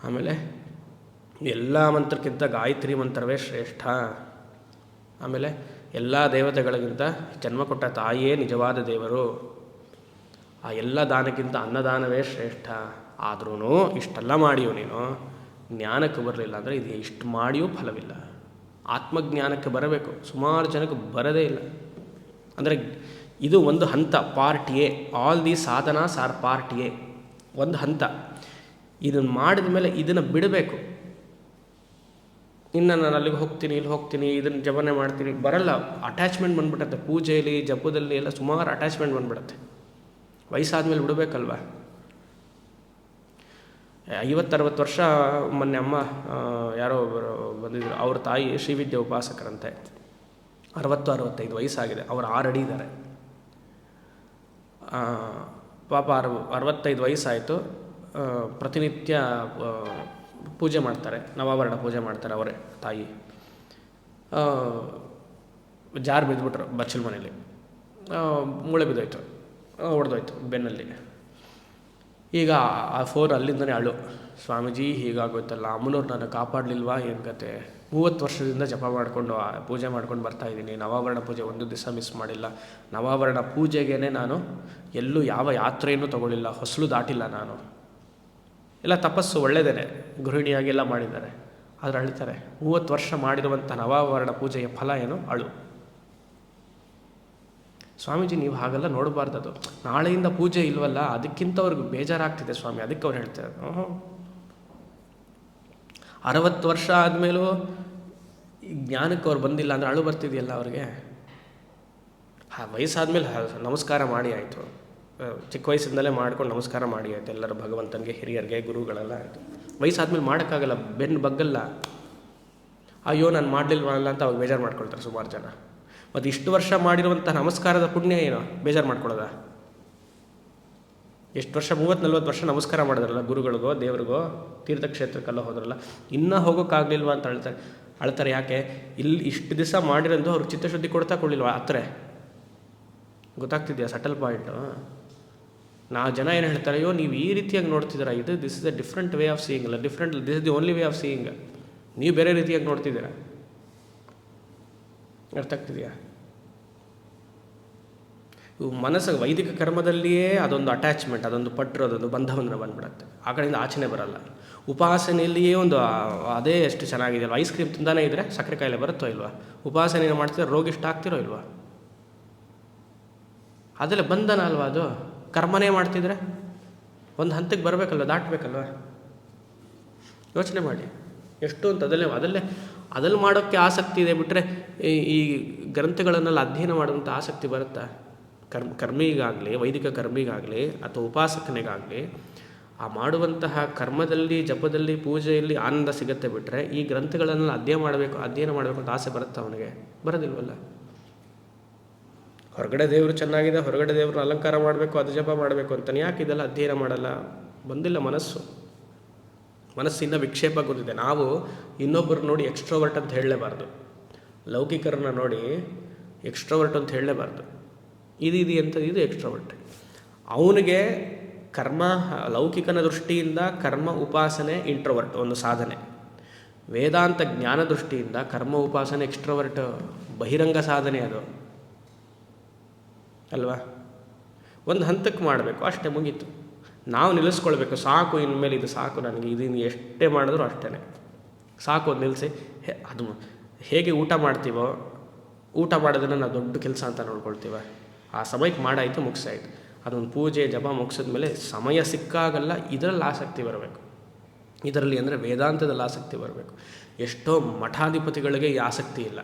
ಆಮೇಲೆ ಎಲ್ಲ ಮಂತ್ರಕ್ಕಿಂತ ಗಾಯತ್ರಿ ಮಂತ್ರವೇ ಶ್ರೇಷ್ಠ. ಆಮೇಲೆ ಎಲ್ಲ ದೇವತೆಗಳಿಗಿಂತ ಜನ್ಮ ಕೊಟ್ಟ ತಾಯಿಯೇ ನಿಜವಾದ ದೇವರು. ಆ ಎಲ್ಲ ದಾನಕ್ಕಿಂತ ಅನ್ನದಾನವೇ ಶ್ರೇಷ್ಠ. ಆದ್ರೂ ಇಷ್ಟೆಲ್ಲ ಮಾಡಿಯೋ ನೀನು ಜ್ಞಾನಕ್ಕೆ ಬರಲಿಲ್ಲ ಅಂದರೆ ಇದು ಇಷ್ಟು ಮಾಡಿಯೂ ಫಲವಿಲ್ಲ. ಆತ್ಮಜ್ಞಾನಕ್ಕೆ ಬರಬೇಕು, ಸುಮಾರು ಜನಕ್ಕೆ ಬರದೇ ಇಲ್ಲ. ಅಂದರೆ ಇದು ಒಂದು ಹಂತ, part A. All the sadhanas are part A, ಒಂದು ಹಂತ. ಇದನ್ನು ಮಾಡಿದ ಮೇಲೆ ಇದನ್ನು ಬಿಡಬೇಕು. ಇನ್ನು ನಾನು ಅಲ್ಲಿಗೆ ಹೋಗ್ತೀನಿ, ಇಲ್ಲಿ ಹೋಗ್ತೀನಿ, ಇದನ್ನು ಜಪನೆ ಮಾಡ್ತೀನಿ, ಬರಲ್ಲ. ಅಟ್ಯಾಚ್ಮೆಂಟ್ ಬಂದ್ಬಿಡುತ್ತೆ. ಪೂಜೆಯಲ್ಲಿ ಜಪದಲ್ಲಿ ಎಲ್ಲ ಸುಮಾರು ಅಟ್ಯಾಚ್ಮೆಂಟ್ ಬಂದ್ಬಿಡುತ್ತೆ. ವಯಸ್ಸಾದ್ಮೇಲೆ ಬಿಡಬೇಕಲ್ವ. 50-60 ವರ್ಷ ಮೊನ್ನೆ ಅಮ್ಮ ಯಾರೋ ಬಂದಿದ್ರು, ಅವ್ರ ತಾಯಿ ಶ್ರೀವಿದ್ಯೆ ಉಪಾಸಕರಂತೆ. 60-65 ವಯಸ್ಸಾಗಿದೆ, ಅವ್ರು 6 ಅಡಿ ಇದ್ದಾರೆ. ಪಾಪ 65 ವಯಸ್ಸಾಯಿತು. ಪ್ರತಿನಿತ್ಯ ಪೂಜೆ ಮಾಡ್ತಾರೆ, ನವಾವರಣ ಪೂಜೆ ಮಾಡ್ತಾರೆ ಅವರೇ ತಾಯಿ. ಜಾರು ಬಿದ್ದುಬಿಟ್ರು ಬಚ್ಚಲ ಮನೇಲಿ, ಮೂಳೆ ಬಿದ್ದೋಯ್ತು, ಹೊಡೆದೋಯ್ತು ಬೆನ್ನಲ್ಲಿ. ಈಗ ಆ ಫೋನ್ ಅಲ್ಲಿಂದನೇ ಅಳು, ಸ್ವಾಮೀಜಿ ಹೀಗಾಗೋಯ್ತಲ್ಲ, ಅಮ್ಮನವ್ರು ನಾನು ಕಾಪಾಡಲಿಲ್ವಾ, ಏನು ಕತೆ, 30 ವರ್ಷದಿಂದ ಜಪ ಮಾಡಿಕೊಂಡು ಪೂಜೆ ಮಾಡ್ಕೊಂಡು ಬರ್ತಾಯಿದ್ದೀನಿ, ನವಾವರಣ ಪೂಜೆ ಒಂದು ದಿವಸ ಮಿಸ್ ಮಾಡಿಲ್ಲ, ನವಾವರಣ ಪೂಜೆಗೇ ನಾನು ಎಲ್ಲೂ ಯಾವ ಯಾತ್ರೆಯೂ ತಗೊಳ್ಳಿಲ್ಲ, ಹೊಸಲು ದಾಟಿಲ್ಲ ನಾನು. ಎಲ್ಲ ತಪಸ್ಸು ಒಳ್ಳೆಯದೇ, ಗೃಹಿಣಿಯಾಗೆಲ್ಲ ಮಾಡಿದ್ದಾರೆ. ಆದರೆ ಅಳ್ತಾರೆ, 30 ವರ್ಷ ಮಾಡಿರುವಂಥ ನವಾವರಣ ಪೂಜೆಯ ಫಲ ಏನು, ಅಳು. ಸ್ವಾಮೀಜಿ ನೀವು ಹಾಗೆಲ್ಲ ನೋಡಬಾರ್ದದು, ನಾಳೆಯಿಂದ ಪೂಜೆ ಇಲ್ವಲ್ಲ ಅದಕ್ಕಿಂತ ಅವ್ರಿಗೆ ಬೇಜಾರಾಗ್ತಿದೆ ಸ್ವಾಮಿ, ಅದಕ್ಕೆ ಅವ್ರು ಹೇಳ್ತಾರೆ. 60 ವರ್ಷ ಆದಮೇಲೂ ಜ್ಞಾನಕ್ಕೆ ಅವ್ರು ಬಂದಿಲ್ಲ ಅಂದರೆ ಅಳು ಬರ್ತಿದೆಯಲ್ಲ ಅವ್ರಿಗೆ. ವಯಸ್ಸಾದ್ಮೇಲೆ ನಮಸ್ಕಾರ ಮಾಡಿ ಆಯಿತು, ಚಿಕ್ಕ ವಯಸ್ಸಿಂದಲೇ ಮಾಡ್ಕೊಂಡು ನಮಸ್ಕಾರ ಮಾಡಿ ಆಯಿತು ಎಲ್ಲರೂ, ಭಗವಂತನಿಗೆ, ಹಿರಿಯರಿಗೆ, ಗುರುಗಳೆಲ್ಲ ಆಯಿತು. ವಯಸ್ಸಾದ್ಮೇಲೆ ಮಾಡೋಕ್ಕಾಗಲ್ಲ, ಬೆನ್ನು ಬಗ್ಗಲ್ಲ. ಅಯ್ಯೋ ನಾನು ಮಾಡಲಿಲ್ವಲ್ಲ ಅಂತ ಅವಾಗ ಬೇಜಾರು ಮಾಡ್ಕೊಳ್ತಾರೆ ಸುಮಾರು ಜನ. ಮತ್ತು ಇಷ್ಟು ವರ್ಷ ಮಾಡಿರುವಂಥ ನಮಸ್ಕಾರದ ಪುಣ್ಯ ಏನು ಬೇಜಾರು ಮಾಡ್ಕೊಳ್ಳೋದ? ಎಷ್ಟು ವರ್ಷ, 30-40 ವರ್ಷ ನಮಸ್ಕಾರ ಮಾಡಿದ್ರಲ್ಲ ಗುರುಗಳಿಗೋ, ದೇವ್ರಿಗೋ, ತೀರ್ಥಕ್ಷೇತ್ರಕ್ಕೆಲ್ಲ ಹೋದ್ರಲ್ಲ, ಇನ್ನೂ ಹೋಗೋಕ್ಕಾಗಲಿಲ್ವ ಅಂತ ಅಳ್ತಾರೆ. ಯಾಕೆ? ಇಲ್ಲಿ ಇಷ್ಟು ದಿವಸ ಮಾಡಿರೋದು ಅವ್ರಿಗೆ ಚಿತ್ತಶುದ್ಧಿ ಕೊಡ್ತಾ ಕೊಡಲಿಲ್ವ? ಹತ್ರ ಗೊತ್ತಾಗ್ತಿದೆಯಾ ಸಟಲ್ ಪಾಯಿಂಟು? ಜನ ಏನು ಹೇಳ್ತಾರೆ, ಅಯ್ಯೋ ನೀವು ಈ ರೀತಿಯಾಗಿ ನೋಡ್ತಿದ್ದೀರಾ, this is a different way of seeing, ಅಲ್ಲ this is the only way of seeing. ನೀವು ಬೇರೆ ರೀತಿಯಾಗಿ ನೋಡ್ತಿದ್ದೀರಾ. ಅರ್ಥ ಆಗ್ತಿದೆಯಾ? ಇವು ಮನಸ್ಸಿಗೆ ವೈದಿಕ ಕರ್ಮದಲ್ಲಿಯೇ ಅದೊಂದು ಅಟ್ಯಾಚ್ಮೆಂಟ್, ಅದೊಂದು ಪಟ್ರು, ಅದೊಂದು ಬಂಧವನ್ನು ಬಂದ್ಬಿಡುತ್ತೆ. ಆ ಕಡೆಯಿಂದ ಆಚೆನೇ ಬರಲ್ಲ. ಉಪಾಸನೆಯಲ್ಲಿಯೇ ಒಂದು ಅದೇ ಎಷ್ಟು ಚೆನ್ನಾಗಿದೆಯಲ್ಲ, ಐಸ್ ಕ್ರೀಮ್ ತಿಂದಾನೇ ಇದ್ದರೆ ಸಕ್ಕರೆ ಕಾಯಿಲೆ ಬರುತ್ತೋ ಇಲ್ವಾ? ಉಪಾಸನೆಯನ್ನು ಮಾಡ್ತಿದ್ರೆ ರೋಗಿಷ್ಟ ಆಗ್ತಿರೋ ಇಲ್ವಾ? ಅದೆಲ್ಲ ಬಂಧನ ಅಲ್ವಾ? ಅದು ಕರ್ಮನೇ ಮಾಡ್ತಿದ್ರೆ ಒಂದು ಹಂತಕ್ಕೆ ಬರಬೇಕಲ್ವ, ದಾಟಬೇಕಲ್ವ? ಯೋಚನೆ ಮಾಡಿ ಎಷ್ಟು ಅಂತ. ಅದರಲ್ಲಿ ಮಾಡೋಕ್ಕೆ ಆಸಕ್ತಿ ಇದೆ ಬಿಟ್ಟರೆ ಈ ಗ್ರಂಥಗಳನ್ನೆಲ್ಲ ಅಧ್ಯಯನ ಮಾಡುವಂಥ ಆಸಕ್ತಿ ಬರುತ್ತಾ? ಕರ್ಮಿಗಾಗಲಿ, ವೈದಿಕ ಕರ್ಮಿಗಾಗಲಿ ಅಥವಾ ಉಪಾಸಕನಿಗಾಗಲಿ ಆ ಮಾಡುವಂತಹ ಕರ್ಮದಲ್ಲಿ, ಜಪದಲ್ಲಿ, ಪೂಜೆಯಲ್ಲಿ ಆನಂದ ಸಿಗುತ್ತೆ ಬಿಟ್ಟರೆ ಈ ಗ್ರಂಥಗಳನ್ನೆಲ್ಲ ಅಧ್ಯಯನ ಮಾಡಬೇಕು ಅಂತ ಆಸೆ ಬರುತ್ತಾ ಅವನಿಗೆ? ಬರೋದಿಲ್ವಲ್ಲ. ಹೊರಗಡೆ ದೇವರು ಚೆನ್ನಾಗಿದೆ, ಹೊರಗಡೆ ದೇವ್ರನ್ನ ಅಲಂಕಾರ ಮಾಡಬೇಕು, ಅದು ಜಪ ಮಾಡಬೇಕು ಅಂತಾನೆ ಯಾಕೆ ಇದೆಲ್ಲ ಅಧ್ಯಯನ ಮಾಡಲ್ಲ? ಬಂದಿಲ್ಲ ಮನಸ್ಸಿಂದ ವಿಕ್ಷೇಪ ಗೊತ್ತಿದೆ. ನಾವು ಇನ್ನೊಬ್ಬರು ನೋಡಿ ಎಕ್ಸ್ಟ್ರೋವರ್ಟ್ ಅಂತ ಹೇಳಲೇಬಾರ್ದು, ಲೌಕಿಕರನ್ನ ನೋಡಿ ಎಕ್ಸ್ಟ್ರೋವರ್ಟ್ ಅಂತ ಹೇಳಲೇಬಾರ್ದು. ಇದು ಎಕ್ಸ್ಟ್ರೋವರ್ಟ್. ಅವನಿಗೆ ಕರ್ಮ, ಲೌಕಿಕನ ದೃಷ್ಟಿಯಿಂದ ಕರ್ಮ ಉಪಾಸನೆ ಇಂಟ್ರೋವರ್ಟ್, ಒಂದು ಸಾಧನೆ. ವೇದಾಂತ ಜ್ಞಾನ ದೃಷ್ಟಿಯಿಂದ ಕರ್ಮ ಉಪಾಸನೆ ಎಕ್ಸ್ಟ್ರೋವರ್ಟ್, ಬಹಿರಂಗ ಸಾಧನೆ ಅದು ಅಲ್ವಾ? ಒಂದು ಹಂತಕ್ಕೆ ಮಾಡಬೇಕು, ಅಷ್ಟೇ, ಮುಗೀತು. ನಾವು ನಿಲ್ಲಿಸ್ಕೊಳ್ಬೇಕು, ಸಾಕು ಇನ್ಮೇಲೆ ಇದು ಸಾಕು ನನಗೆ, ಇದನ್ನು ಎಷ್ಟೇ ಮಾಡಿದ್ರು ಅಷ್ಟೇ ಸಾಕು ಅದು ನಿಲ್ಲಿಸಿ. ಅದು ಹೇಗೆ ಊಟ ಮಾಡ್ತೀವೋ, ಊಟ ಮಾಡೋದನ್ನು ನಾವು ದೊಡ್ಡ ಕೆಲಸ ಅಂತ ನೋಡ್ಕೊಳ್ತೀವ. ಆ ಸಮಯಕ್ಕೆ ಮಾಡಾಯಿತು, ಮುಗಿಸಾಯಿತು. ಅದೊಂದು ಪೂಜೆ ಜಪ ಮುಗಿಸಿದ ಮೇಲೆ ಸಮಯ ಸಿಕ್ಕಾಗಲ್ಲ ಇದರಲ್ಲಿ ಆಸಕ್ತಿ ಬರಬೇಕು. ಇದರಲ್ಲಿ ಅಂದರೆ ವೇದಾಂತದಲ್ಲಿ ಆಸಕ್ತಿ ಬರಬೇಕು. ಎಷ್ಟೋ ಮಠಾಧಿಪತಿಗಳಿಗೆ ಈ ಆಸಕ್ತಿ ಇಲ್ಲ.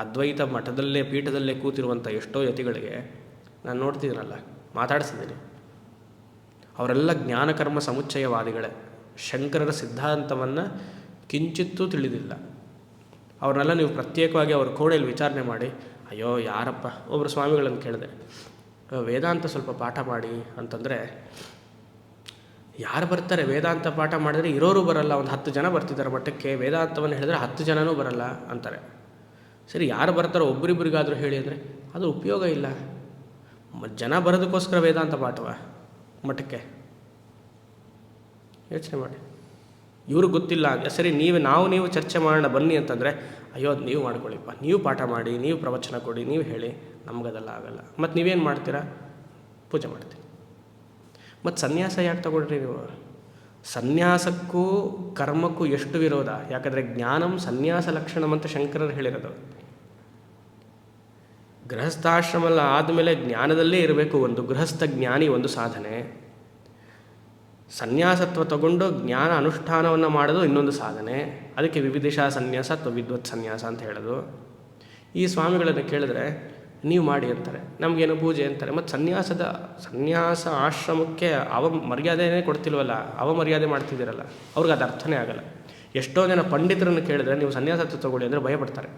ಅದ್ವೈತ ಮಠದಲ್ಲೇ ಪೀಠದಲ್ಲೇ ಕೂತಿರುವಂಥ ಎಷ್ಟೋ ಯತಿಗಳಿಗೆ ನಾನು ನೋಡ್ತಿದ್ದೀನಲ್ಲ, ಮಾತಾಡಿಸಿದ್ದೀನಿ, ಅವರೆಲ್ಲ ಜ್ಞಾನಕರ್ಮ ಸಮುಚ್ಚಯವಾದಿಗಳೇ. ಶಂಕರರ ಸಿದ್ಧಾಂತವನ್ನು ಕಿಂಚಿತ್ತೂ ತಿಳಿದಿಲ್ಲ. ಅವ್ರನ್ನೆಲ್ಲ ನೀವು ಪ್ರತ್ಯೇಕವಾಗಿ ಅವ್ರ ಕೋಣೆಯಲ್ಲಿ ವಿಚಾರಣೆ ಮಾಡಿ, ಅಯ್ಯೋ ಯಾರಪ್ಪ, ಒಬ್ಬರು ಸ್ವಾಮಿಗಳನ್ನು ಕೇಳಿದೆ, ವೇದಾಂತ ಸ್ವಲ್ಪ ಪಾಠ ಮಾಡಿ ಅಂತಂದರೆ, ಯಾರು ಬರ್ತಾರೆ ವೇದಾಂತ ಪಾಠ ಮಾಡಿದರೆ? ಇರೋರು ಬರಲ್ಲ, ಒಂದು 10 ಜನ ಬರ್ತಿದ್ದಾರೆ ಮಠಕ್ಕೆ, ವೇದಾಂತವನ್ನು ಹೇಳಿದ್ರೆ 10 ಜನನೂ ಬರಲ್ಲ ಅಂತಾರೆ. ಸರಿ, ಯಾರು ಬರ್ತಾರೋ ಒಬ್ಬರಿಬ್ಬರಿಗಾದರೂ ಹೇಳಿ ಅಂದರೆ ಅದು ಉಪಯೋಗ ಇಲ್ಲ. ಜನ ಬರೋದಕ್ಕೋಸ್ಕರ ವೇದಾಂತ ಪಾಠವ ಮಠಕ್ಕೆ? ಯೋಚನೆ ಮಾಡಿ. ಇವ್ರಿಗೆ ಗೊತ್ತಿಲ್ಲ. ಸರಿ, ನೀವು ಚರ್ಚೆ ಮಾಡೋಣ ಬನ್ನಿ ಅಂತಂದರೆ, ಅಯ್ಯೋ ಅದು ನೀವು ಮಾಡ್ಕೊಳ್ಳಿಪ್ಪ, ನೀವು ಪಾಠ ಮಾಡಿ, ನೀವು ಪ್ರವಚನ ಕೊಡಿ, ನೀವು ಹೇಳಿ, ನಮಗದೆಲ್ಲ ಆಗಲ್ಲ. ಮತ್ತು ನೀವೇನು ಮಾಡ್ತೀರಾ? ಪೂಜೆ ಮಾಡ್ತೀರಿ. ಮತ್ತು ಸನ್ಯಾಸ ಯಾಕೆ ತಗೊಳ್ರಿ ನೀವು? ಸನ್ಯಾಸಕ್ಕೂ ಕರ್ಮಕ್ಕೂ ಎಷ್ಟು ವಿರೋಧ! ಯಾಕಂದರೆ ಜ್ಞಾನಂ ಸನ್ಯಾಸ ಲಕ್ಷಣಂ ಅಂತ ಶಂಕರರು ಹೇಳಿರೋದು. ಗೃಹಸ್ಥಾಶ್ರಮ ಆದಮೇಲೆ ಜ್ಞಾನದಲ್ಲೇ ಇರಬೇಕು. ಒಂದು ಗೃಹಸ್ಥ ಜ್ಞಾನಿ ಒಂದು ಸಾಧನೆ, ಸನ್ಯಾಸತ್ವ ತಗೊಂಡು ಜ್ಞಾನ ಅನುಷ್ಠಾನವನ್ನು ಮಾಡೋದು ಇನ್ನೊಂದು ಸಾಧನೆ. ಅದಕ್ಕೆ ವಿವಿಧಿಷಾ ಸನ್ಯಾಸ ಅಥವಾ ವಿದ್ವತ್ ಸನ್ಯಾಸ ಅಂತ ಹೇಳೋದು. ಈ ಸ್ವಾಮಿಗಳನ್ನು ಕೇಳಿದ್ರೆ ನೀವು ಮಾಡಿ ಅಂತಾರೆ, ನಮಗೇನು ಪೂಜೆ ಅಂತಾರೆ. ಮತ್ತು ಸನ್ಯಾಸ ಆಶ್ರಮಕ್ಕೆ ಮರ್ಯಾದೆನೇ ಕೊಡ್ತಿಲ್ವಲ್ಲ, ಅವಮರ್ಯಾದೆ ಮಾಡ್ತಿದ್ದೀರಲ್ಲ, ಅವ್ರಿಗೆ ಅದು ಅರ್ಥನೇ ಆಗಲ್ಲ. ಎಷ್ಟೋ ಜನ ಪಂಡಿತರನ್ನು ಕೇಳಿದ್ರೆ ನೀವು ಸನ್ಯಾಸತ್ವ ತಗೊಳ್ಳಿ ಅಂದರೆ ಭಯಪಡ್ತಾರೆ.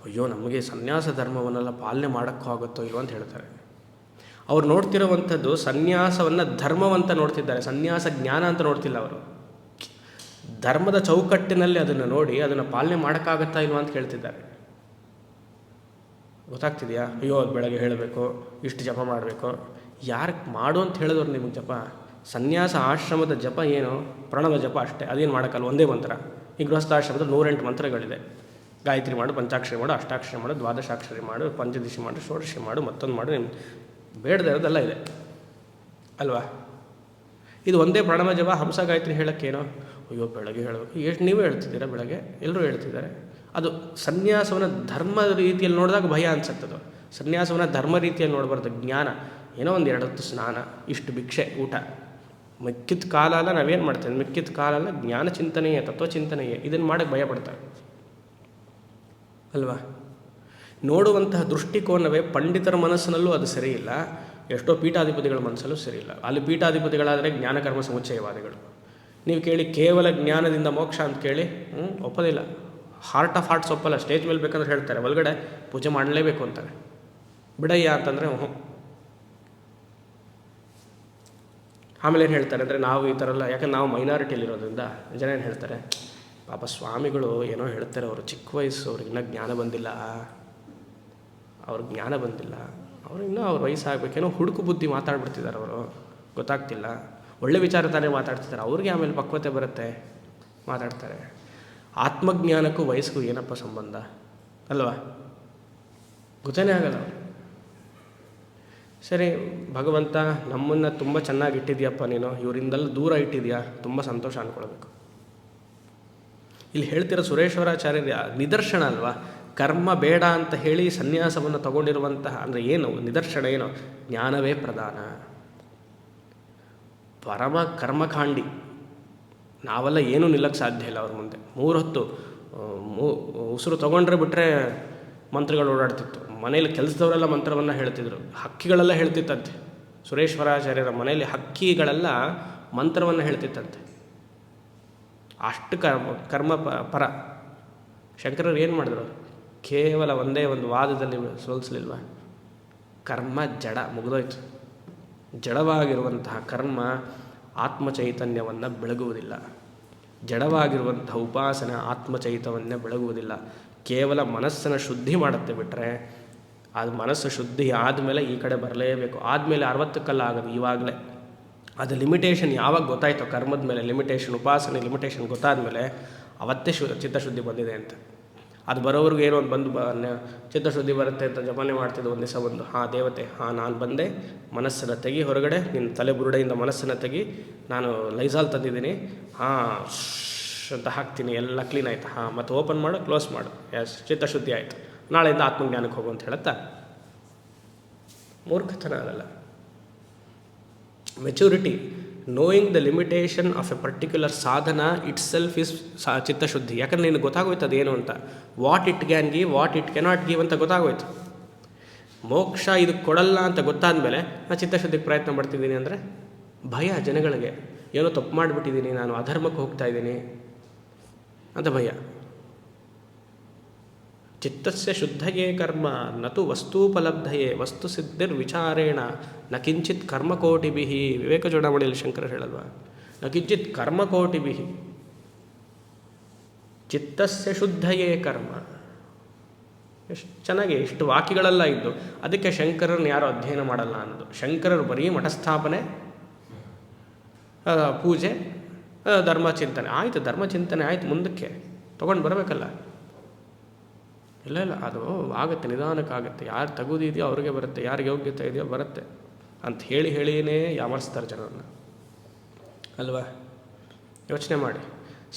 ಅಯ್ಯೋ ನಮಗೆ ಸನ್ಯಾಸ ಧರ್ಮವನ್ನೆಲ್ಲ ಪಾಲನೆ ಮಾಡೋಕ್ಕೂ ಆಗುತ್ತೋ ಇಲ್ವೋ ಅಂತ ಹೇಳ್ತಾರೆ. ಅವ್ರು ನೋಡ್ತಿರೋವಂಥದ್ದು ಸನ್ಯಾಸವನ್ನು ಧರ್ಮವಂತ ನೋಡ್ತಿದ್ದಾರೆ, ಸನ್ಯಾಸ ಜ್ಞಾನ ಅಂತ ನೋಡ್ತಿಲ್ಲ ಅವರು. ಧರ್ಮದ ಚೌಕಟ್ಟಿನಲ್ಲಿ ಅದನ್ನು ನೋಡಿ ಅದನ್ನು ಪಾಲನೆ ಮಾಡೋಕ್ಕಾಗತ್ತಾ ಇಲ್ವಾ ಅಂತ ಕೇಳ್ತಿದ್ದಾರೆ. ಗೊತ್ತಾಗ್ತಿದೆಯಾ? ಅಯ್ಯೋ ಅದು ಬೆಳಗ್ಗೆ ಹೇಳಬೇಕು, ಇಷ್ಟು ಜಪ ಮಾಡಬೇಕು. ಯಾರು ಮಾಡು ಅಂತ ಹೇಳಿದವ್ರು ನಿಮಗೆ ಜಪ? ಸನ್ಯಾಸ ಆಶ್ರಮದ ಜಪ ಏನು? ಪ್ರಣವ ಜಪ ಅಷ್ಟೇ. ಅದೇನು ಮಾಡೋಕ್ಕಲ್ಲ, ಒಂದೇ ಮಂತ್ರ. ಈ ಗೃಹಸ್ಥಾಶ್ರಮದಲ್ಲಿ 108 ಮಂತ್ರಗಳಿದೆ. ಗಾಯತ್ರಿ ಮಾಡು, ಪಂಚಾಕ್ಷರಿ ಮಾಡು, ಅಷ್ಟಾಕ್ಷರಿ ಮಾಡು, ದ್ವಾದಶಾಕ್ಷರಿ ಮಾಡು, ಪಂಚದಶಿ ಮಾಡು, ಷೋಡಶಿ ಮಾಡು, ಮತ್ತೊಂದು ಮಾಡು, ನಿಮ್ಮ ಬೇಡದೇ ಇರೋದೆಲ್ಲ ಇದೆ ಅಲ್ವಾ? ಇದು ಒಂದೇ ಪ್ರಣವ ಜಪ. ಹಂಸ ಗಾಯತ್ರಿ ಹೇಳೋಕ್ಕೇನೋ? ಅಯ್ಯೋ ಬೆಳಗ್ಗೆ ಹೇಳಬೇಕು, ಎಷ್ಟು ನೀವೇ ಹೇಳ್ತಿದ್ದೀರಾ? ಬೆಳಗ್ಗೆ ಎಲ್ಲರೂ ಹೇಳ್ತಿದ್ದಾರೆ. ಅದು ಸನ್ಯಾಸವನ್ನು ಧರ್ಮ ರೀತಿಯಲ್ಲಿ ನೋಡಿದಾಗ ಭಯ ಅನ್ಸತ್ತದು. ಸನ್ಯಾಸವನ್ನು ಧರ್ಮ ರೀತಿಯಲ್ಲಿ ನೋಡಬಾರ್ದು. ಜ್ಞಾನ ಏನೋ ಒಂದು 2 ಹೊತ್ತು ಸ್ನಾನ, ಇಷ್ಟು ಭಿಕ್ಷೆ, ಊಟ, ಮಿಕ್ಕಿದ ಕಾಲ ಎಲ್ಲ ನಾವೇನು ಮಾಡ್ತೇವೆ? ಮಿಕ್ಕಿದ ಕಾಲ ಎಲ್ಲ ಜ್ಞಾನ ಚಿಂತನೆಯೇ, ತತ್ವಚಿಂತನೆಯೇ. ಇದನ್ನು ಮಾಡೋಕ್ಕೆ ಭಯಪಡ್ತಾರೆ ಅಲ್ವಾ? ನೋಡುವಂತಹ ದೃಷ್ಟಿಕೋನವೇ ಪಂಡಿತರ ಮನಸ್ಸಿನಲ್ಲೂ ಅದು ಸರಿಯಿಲ್ಲ, ಎಷ್ಟೋ ಪೀಠಾಧಿಪತಿಗಳ ಮನಸ್ಸಲ್ಲೂ ಸರಿಯಿಲ್ಲ. ಅಲ್ಲಿ ಪೀಠಾಧಿಪತಿಗಳಾದರೆ ಜ್ಞಾನಕರ್ಮ ಸಮುಚ್ಚಯವಾದಿಗಳು. ನೀವು ಕೇಳಿ ಕೇವಲ ಜ್ಞಾನದಿಂದ ಮೋಕ್ಷ ಅಂತ ಕೇಳಿ ಒಪ್ಪೋದಿಲ್ಲ. ಹಾರ್ಟ್ ಆಫ್ ಹಾರ್ಟ್ಸ್ ಒಪ್ಪಲ್ಲ. ಸ್ಟೇಜ್ ಮೇಲೆ ಬೇಕಂದ್ರೆ ಹೇಳ್ತಾರೆ, ಒಳಗಡೆ ಪೂಜೆ ಮಾಡಲೇಬೇಕು ಅಂತಾರೆ. ಬಿಡಯ್ಯ ಅಂತಂದರೆ ಆಮೇಲೆ ಏನು ಹೇಳ್ತಾರೆ ಅಂದರೆ, ನಾವು ಈ ಥರ ಎಲ್ಲ, ಯಾಕಂದ್ರೆ ನಾವು ಮೈನಾರಿಟಿಯಲ್ಲಿರೋದ್ರಿಂದ ಜನ ಏನು ಹೇಳ್ತಾರೆ, ಪಾಪ ಸ್ವಾಮಿಗಳು ಏನೋ ಹೇಳ್ತಾರೆ, ಅವರು ಚಿಕ್ಕ ವಯಸ್ಸು, ಅವ್ರಿಗಿನ್ನೂ ಜ್ಞಾನ ಬಂದಿಲ್ಲ, ಅವರು ಇನ್ನೂ ಅವ್ರ ವಯಸ್ಸಾಗಬೇಕೇನೋ, ಹುಡುಕು ಬುದ್ಧಿ ಮಾತಾಡ್ಬಿಡ್ತಿದ್ದಾರೆ ಅವರು, ಗೊತ್ತಾಗ್ತಿಲ್ಲ, ಒಳ್ಳೆ ವಿಚಾರ ತಾನೇ ಮಾತಾಡ್ತಿದ್ದಾರೆ, ಅವ್ರಿಗೆ ಆಮೇಲೆ ಪಕ್ವತೆ ಬರುತ್ತೆ, ಮಾತಾಡ್ತಾರೆ. ಆತ್ಮಜ್ಞಾನಕ್ಕೂ ವಯಸ್ಸಿಗೂ ಏನಪ್ಪ ಸಂಬಂಧ ಅಲ್ವಾ? ಗೊತ್ತೇನೇ ಆಗಲ್ಲ ಅವರು. ಸರಿ, ಭಗವಂತ ನಮ್ಮನ್ನು ತುಂಬ ಚೆನ್ನಾಗಿ ಇಟ್ಟಿದ್ಯಪ್ಪ ನೀನು, ಇವರಿಂದೆಲ್ಲ ದೂರ ಇಟ್ಟಿದ್ಯಾ, ತುಂಬ ಸಂತೋಷ ಅಂದ್ಕೊಳ್ಬೇಕು. ಇಲ್ಲಿ ಹೇಳ್ತಿರೋ ಸುರೇಶ್ವರಾಚಾರ್ಯ ನಿದರ್ಶನ ಅಲ್ವಾ? ಕರ್ಮ ಬೇಡ ಅಂತ ಹೇಳಿ ಸನ್ಯಾಸವನ್ನು ತಗೊಂಡಿರುವಂತಹ, ಅಂದರೆ ಏನು ನಿದರ್ಶನ? ಏನು? ಜ್ಞಾನವೇ ಪ್ರಧಾನ. ಪರಮ ಕರ್ಮಕಾಂಡಿ. ನಾವೆಲ್ಲ ಏನೂ ನಿಲ್ಲಕ್ಕೆ ಸಾಧ್ಯ ಇಲ್ಲ ಅವ್ರ ಮುಂದೆ. 3 ಹೊತ್ತು ಉಸಿರು ತೊಗೊಂಡ್ರೆ ಬಿಟ್ಟರೆ ಮಂತ್ರಗಳು ಓಡಾಡ್ತಿತ್ತು. ಮನೇಲಿ ಕೆಲಸದವರೆಲ್ಲ ಮಂತ್ರವನ್ನು ಹೇಳ್ತಿದ್ರು, ಹಕ್ಕಿಗಳೆಲ್ಲ ಹೇಳ್ತಿತ್ತಂತೆ. ಸುರೇಶ್ವರಾಚಾರ್ಯರ ಮನೆಯಲ್ಲಿ ಹಕ್ಕಿಗಳೆಲ್ಲ ಮಂತ್ರವನ್ನು ಹೇಳ್ತಿತ್ತಂತೆ. ಅಷ್ಟು ಕರ್ಮ ಪರ. ಶಂಕರರು ಏನು ಮಾಡಿದ್ರು? ಕೇವಲ ಒಂದೇ ಒಂದು ವಾದದಲ್ಲಿ ಸೋಲಿಸಲಿಲ್ವ? ಕರ್ಮ ಜಡ, ಮುಗಿದೋಯ್ತು. ಜಡವಾಗಿರುವಂತಹ ಕರ್ಮ ಆತ್ಮಚೈತನ್ಯವನ್ನು ಬೆಳಗುವುದಿಲ್ಲ. ಜಡವಾಗಿರುವಂತಹ ಉಪಾಸನೆ ಆತ್ಮಚೈತನ್ಯ ಬೆಳಗುವುದಿಲ್ಲ. ಕೇವಲ ಮನಸ್ಸನ್ನು ಶುದ್ಧಿ ಮಾಡುತ್ತೆ ಬಿಟ್ಟರೆ, ಅದು ಮನಸ್ಸು ಶುದ್ಧಿ ಆದಮೇಲೆ ಈ ಕಡೆ ಬರಲೇಬೇಕು. ಆದಮೇಲೆ 60 ಆಗೋದು ಇವಾಗಲೇ. ಅದು ಲಿಮಿಟೇಷನ್ ಯಾವಾಗ ಗೊತ್ತಾಯ್ತೋ, ಕರ್ಮದ ಮೇಲೆ ಲಿಮಿಟೇಷನ್, ಉಪಾಸನೆ ಲಿಮಿಟೇಷನ್ ಗೊತ್ತಾದ ಮೇಲೆ ಅವತ್ತೇ ಚಿತ್ತಶುದ್ಧಿ ಬಂದಿದೆ ಅಂತ. ಅದು ಬರೋವ್ರಿಗೆ ಏನೋ ಒಂದು ಬಂದು ಚಿತ್ತಶುದ್ಧಿ ಬರುತ್ತೆ ಅಂತ ಜಪನೆ ಮಾಡ್ತಿದ್ದು. ಒಂದು ದಿವಸ ಬಂದು, ದೇವತೆ, ನಾನು ಬಂದೆ, ಮನಸ್ಸನ್ನು ತೆಗಿ ಹೊರಗಡೆ, ನಿನ್ನ ತಲೆ ಬುರುಡೆಯಿಂದ ಮನಸ್ಸನ್ನು ತೆಗಿ, ನಾನು ಲೈಸಾಲ್ ತಂದಿದ್ದೀನಿ, ಅಂತ ಹಾಕ್ತೀನಿ, ಎಲ್ಲ ಕ್ಲೀನ್ ಆಯಿತು, ಮತ್ತು ಓಪನ್ ಮಾಡು, ಕ್ಲೋಸ್ ಮಾಡು, ಚಿತ್ತಶುದ್ಧಿ ಆಯಿತು, ನಾಳೆಯಿಂದ ಆತ್ಮಜ್ಞಾನಕ್ಕೆ ಹೋಗು ಅಂತ ಹೇಳುತ್ತಾ? ಮೂರ್ಖತನ ಅದಲ್ಲ. Maturity, knowing the limitation of A particular ಸಾಧನ ಇಟ್ ಸೆಲ್ಫ್ ಇಸ್ ಚಿತ್ತಶುದ್ಧಿ. ಯಾಕಂದರೆ ನಿನಗೆ ಗೊತ್ತಾಗೋಯ್ತು ಅದೇನು ಅಂತ, what it can give, what it cannot give ಅಂತ ಗೊತ್ತಾಗೋಯ್ತು. ಮೋಕ್ಷ ಇದು ಕೊಡಲ್ಲ ಅಂತ ಗೊತ್ತಾದ ಮೇಲೆ ನಾನು ಚಿತ್ತಶುದ್ಧಿಗೆ ಪ್ರಯತ್ನ ಮಾಡ್ತಿದ್ದೀನಿ ಅಂದರೆ ಭಯ. ಜನಗಳಿಗೆ ಏನೋ ತಪ್ಪು ಮಾಡಿಬಿಟ್ಟಿದ್ದೀನಿ, ನಾನು ಅಧರ್ಮಕ್ಕೆ ಹೋಗ್ತಾ ಇದ್ದೀನಿ ಅಂತ ಭಯ. ಚಿತ್ತಸ್ಯ ಶುದ್ಧಯೇ ಕರ್ಮ ನತು ವಸ್ತೂಪಲಬ್ಧಯೇ ವಸ್ತು ಸಿದ್ಧಿರ್ವಿಚಾರೇಣ ನ ಕಿಂಚಿತ್ ಕರ್ಮಕೋಟಿಭಿ. ವಿವೇಕ ಚೂಡಾಮಣಿಯಲ್ಲಿ ಶಂಕರ ಹೇಳಲ್ವಾ, ನ ಕಿಂಚಿತ್ ಕರ್ಮಕೋಟಿಭಿ. ಚಿತ್ತಸ್ಯ ಶುದ್ಧಯೇ ಕರ್ಮ. ಎಷ್ಟು ಚೆನ್ನಾಗಿ ಇಷ್ಟು ವಾಕ್ಯಗಳೆಲ್ಲ ಇದ್ದು, ಅದಕ್ಕೆ ಶಂಕರನ್ನು ಯಾರು ಅಧ್ಯಯನ ಮಾಡಲ್ಲ ಅನ್ನೋದು. ಶಂಕರರು ಬರೀ ಮಠಸ್ಥಾಪನೆ, ಪೂಜೆ, ಧರ್ಮಚಿಂತನೆ ಆಯಿತು. ಧರ್ಮಚಿಂತನೆ ಆಯಿತು, ಮುಂದಕ್ಕೆ ತೊಗೊಂಡು ಬರಬೇಕಲ್ಲ. ಇಲ್ಲ ಅದು ಆಗುತ್ತೆ, ನಿಧಾನಕ್ಕಾಗುತ್ತೆ. ಯಾರು ತಗೋದಿದೆಯೋ ಅವ್ರಿಗೆ ಬರುತ್ತೆ, ಯಾರಿಗೆ ಯೋಗ್ಯತೆ ಇದೆಯೋ ಬರುತ್ತೆ ಅಂತ ಹೇಳಿಯೇ ಯಾಮರ್ಸ್ತಾರೆ ಜನರನ್ನು ಅಲ್ವಾ. ಯೋಚನೆ ಮಾಡಿ,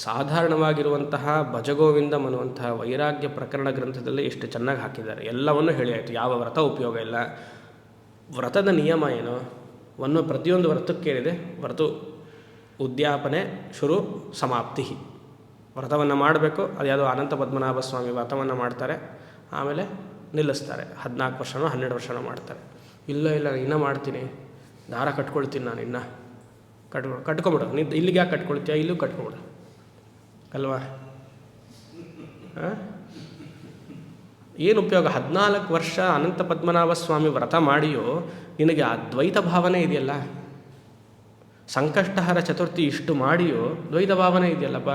ಸಾಧಾರಣವಾಗಿರುವಂತಹ ಭಜಗೋವಿಂದಂ ಅನ್ನುವಂತಹ ವೈರಾಗ್ಯ ಪ್ರಕರಣ ಗ್ರಂಥದಲ್ಲಿ ಎಷ್ಟು ಚೆನ್ನಾಗಿ ಹಾಕಿದ್ದಾರೆ. ಎಲ್ಲವನ್ನೂ ಹೇಳಿ ಆಯಿತು. ಯಾವ ವ್ರತ ಉಪಯೋಗ ಇಲ್ಲ, ವ್ರತದ ನಿಯಮ ಏನು, ಪ್ರತಿಯೊಂದು ವ್ರತಕ್ಕೇನಿದೆ, ವ್ರತ ಉದ್ಯಾಪನೆ ಶುರು ಸಮಾಪ್ತಿ. ವ್ರತವನ್ನು ಮಾಡಬೇಕು. ಅದು ಯಾವುದೋ ಅನಂತ ಪದ್ಮನಾಭ ಸ್ವಾಮಿ ವ್ರತವನ್ನು ಮಾಡ್ತಾರೆ, ಆಮೇಲೆ ನಿಲ್ಲಿಸ್ತಾರೆ. 14 ವರ್ಷನೋ 12 ವರ್ಷನೋ ಮಾಡ್ತಾರೆ. ಇಲ್ಲ ಇನ್ನೂ ಮಾಡ್ತೀನಿ, ದಾರ ಕಟ್ಕೊಳ್ತೀನಿ ನಾನು, ಇನ್ನೂ ಕಟ್ಕೊಂಬಿಡು. ನೀನು ಇಲ್ಲಿಗೆ ಯಾಕೆ ಕಟ್ಕೊಳ್ತೀಯ, ಇಲ್ಲೂ ಕಟ್ಕೊಂಬಿಡು ಅಲ್ವಾ. ಏನು ಉಪಯೋಗ? 14 ವರ್ಷ ಅನಂತ ಪದ್ಮನಾಭ ಸ್ವಾಮಿ ವ್ರತ ಮಾಡಿಯೋ ನಿನಗೆ ಆ ದ್ವೈತ ಭಾವನೆ ಇದೆಯಲ್ಲ. ಸಂಕಷ್ಟಹರ ಚತುರ್ಥಿ ಇಷ್ಟು ಮಾಡಿಯೋ ದ್ವೈತ ಭಾವನೆ ಇದೆಯಲ್ಲಪ್ಪ.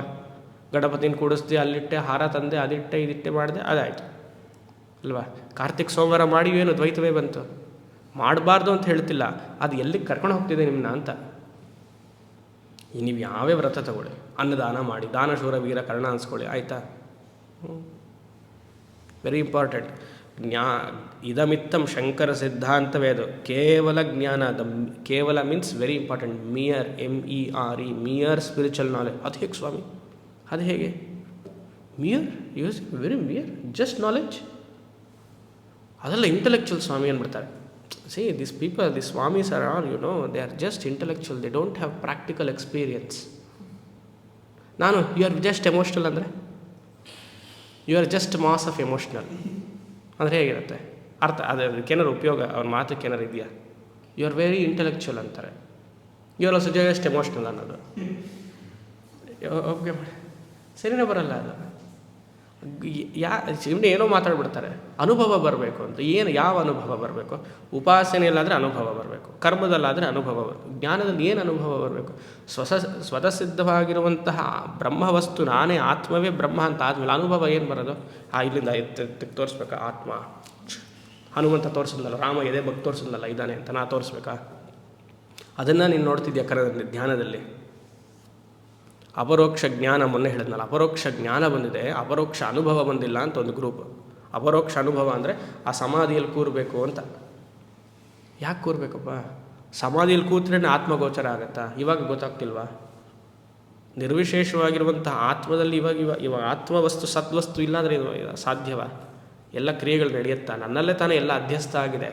ಗಣಪತಿನ ಕೂಡಿಸ್ದೆ, ಅಲ್ಲಿಟ್ಟೆ, ಹಾರ ತಂದೆ, ಅದಿಟ್ಟೆ, ಇದಿಟ್ಟೆ ಮಾಡಿದೆ, ಅದಾಯಿತು ಅಲ್ವಾ. ಕಾರ್ತಿಕ್ ಸೋಮವಾರ ಮಾಡಿ ಏನು ದ್ವೈತವೇ ಬಂತು? ಮಾಡಬಾರ್ದು ಅಂತ ಹೇಳ್ತಿಲ್ಲ, ಅದು ಎಲ್ಲಿಗೆ ಕರ್ಕೊಂಡು ಹೋಗ್ತಿದೆ ನಿಮ್ಮನ್ನ ಅಂತ. ನೀವು ಯಾವೇ ವ್ರತ ತಗೊಳ್ಳಿ, ಅನ್ನದಾನ ಮಾಡಿ, ದಾನಶೂರ ವೀರ ಕರ್ಣ ಅನ್ಸ್ಕೊಳ್ಳಿ, ಆಯಿತಾ. Very important. ಇದಮಿತ್ತಂ ಶಂಕರ ಸಿದ್ಧಾಂತವೇ ಅದು. ಕೇವಲ ಜ್ಞಾನ, ಕೇವಲ means very important. Mere, MERE, mere spiritual knowledge. ಅದು ಹೇಗೆ ಸ್ವಾಮಿ, ಅದು ಹೇಗೆ? Mere use very mere just knowledge, ಅದೆಲ್ಲ ಇಂಟೆಲೆಕ್ಚುವಲ್ ಸ್ವಾಮಿ ಅಂದ್ಬಿಡ್ತಾರೆ. See, these people, these swamis are all, they are just intellectual. They don't have practical experience. ನಾನು ಯು ಆರ್ ಜಸ್ಟ್ ಎಮೋಷ್ನಲ್ ಅಂದರೆ, you are just mass of emotional ಅಂದರೆ ಹೇಗಿರುತ್ತೆ ಅರ್ಥ? ಅದಕ್ಕೇನಾರು ಉಪಯೋಗ ಅವ್ರ ಮಾತಕ್ಕೆ ಏನಾರು ಇದೆಯಾ? ಯು ಆರ್ ವೆರಿ ಇಂಟೆಲೆಕ್ಚುವಲ್ ಅಂತಾರೆ, you are also just emotional ಅನ್ನೋದು ಓಕೆ ಮಾಡಿ ಸರಿನೇ ಬರಲ್ಲ. ಅದು ಸುಮ್ಮನೆ ಏನೋ ಮಾತಾಡ್ಬಿಡ್ತಾರೆ. ಅನುಭವ ಬರಬೇಕು ಅಂತ. ಯಾವ ಅನುಭವ ಬರಬೇಕು? ಉಪಾಸನೆಯಲ್ಲಾದರೆ ಅನುಭವ ಬರಬೇಕು, ಕರ್ಮದಲ್ಲಾದರೆ ಅನುಭವ ಬರಬೇಕು, ಜ್ಞಾನದಲ್ಲಿ ಏನು ಅನುಭವ ಬರಬೇಕು? ಸ್ವತಃಸಿದ್ಧವಾಗಿರುವಂತಹ ಬ್ರಹ್ಮವಸ್ತು ನಾನೇ, ಆತ್ಮವೇ ಬ್ರಹ್ಮ ಅಂತ ಆದಮೇಲೆ ಅನುಭವ ಏನು ಬರೋದು? ಇಲ್ಲಿಂದ ತೋರಿಸ್ಬೇಕಾ? ಆತ್ಮ ಹನುಮಂತ ತೋರಿಸಿದ್ನಲ್ಲ, ರಾಮ ಎದೆ ಬಗ್ಗೆ ತೋರಿಸಿದ್ನಲ್ಲ ಇದ್ದಾನೆ ಅಂತ ನಾ ತೋರಿಸ್ಬೇಕಾ? ಅದನ್ನು ನೀನು ನೋಡ್ತಿದ್ಯಾ ಧ್ಯಾನದಲ್ಲಿ. ಅಪರೋಕ್ಷ ಜ್ಞಾನ, ಮೊನ್ನೆ ಹೇಳಿದ್ನಲ್ಲ, ಅಪರೋಕ್ಷ ಜ್ಞಾನ ಬಂದಿದೆ, ಅಪರೋಕ್ಷ ಅನುಭವ ಬಂದಿಲ್ಲ ಅಂತ ಒಂದು ಗ್ರೂಪ್. ಅಪರೋಕ್ಷ ಅನುಭವ ಅಂದರೆ ಆ ಸಮಾಧಿಯಲ್ಲಿ ಕೂರಬೇಕು ಅಂತ. ಯಾಕೆ ಕೂರಬೇಕಪ್ಪ? ಸಮಾಧಿಯಲ್ಲಿ ಕೂತ್ರೆ ಆತ್ಮಗೋಚರ ಆಗತ್ತಾ? ಇವಾಗ ಗೊತ್ತಾಗ್ತಿಲ್ವಾ? ನಿರ್ವಿಶೇಷವಾಗಿರುವಂಥ ಆತ್ಮದಲ್ಲಿ ಇವಾಗ ಆತ್ಮವಸ್ತು ಸದ್ವಸ್ತು ಇಲ್ಲಾಂದರೆ ಸಾಧ್ಯವಾ? ಎಲ್ಲ ಕ್ರಿಯೆಗಳು ನಡೆಯುತ್ತಾ? ನನ್ನಲ್ಲೇ ತಾನೇ ಎಲ್ಲ ಅಧ್ಯಸ್ಥ ಆಗಿದೆ.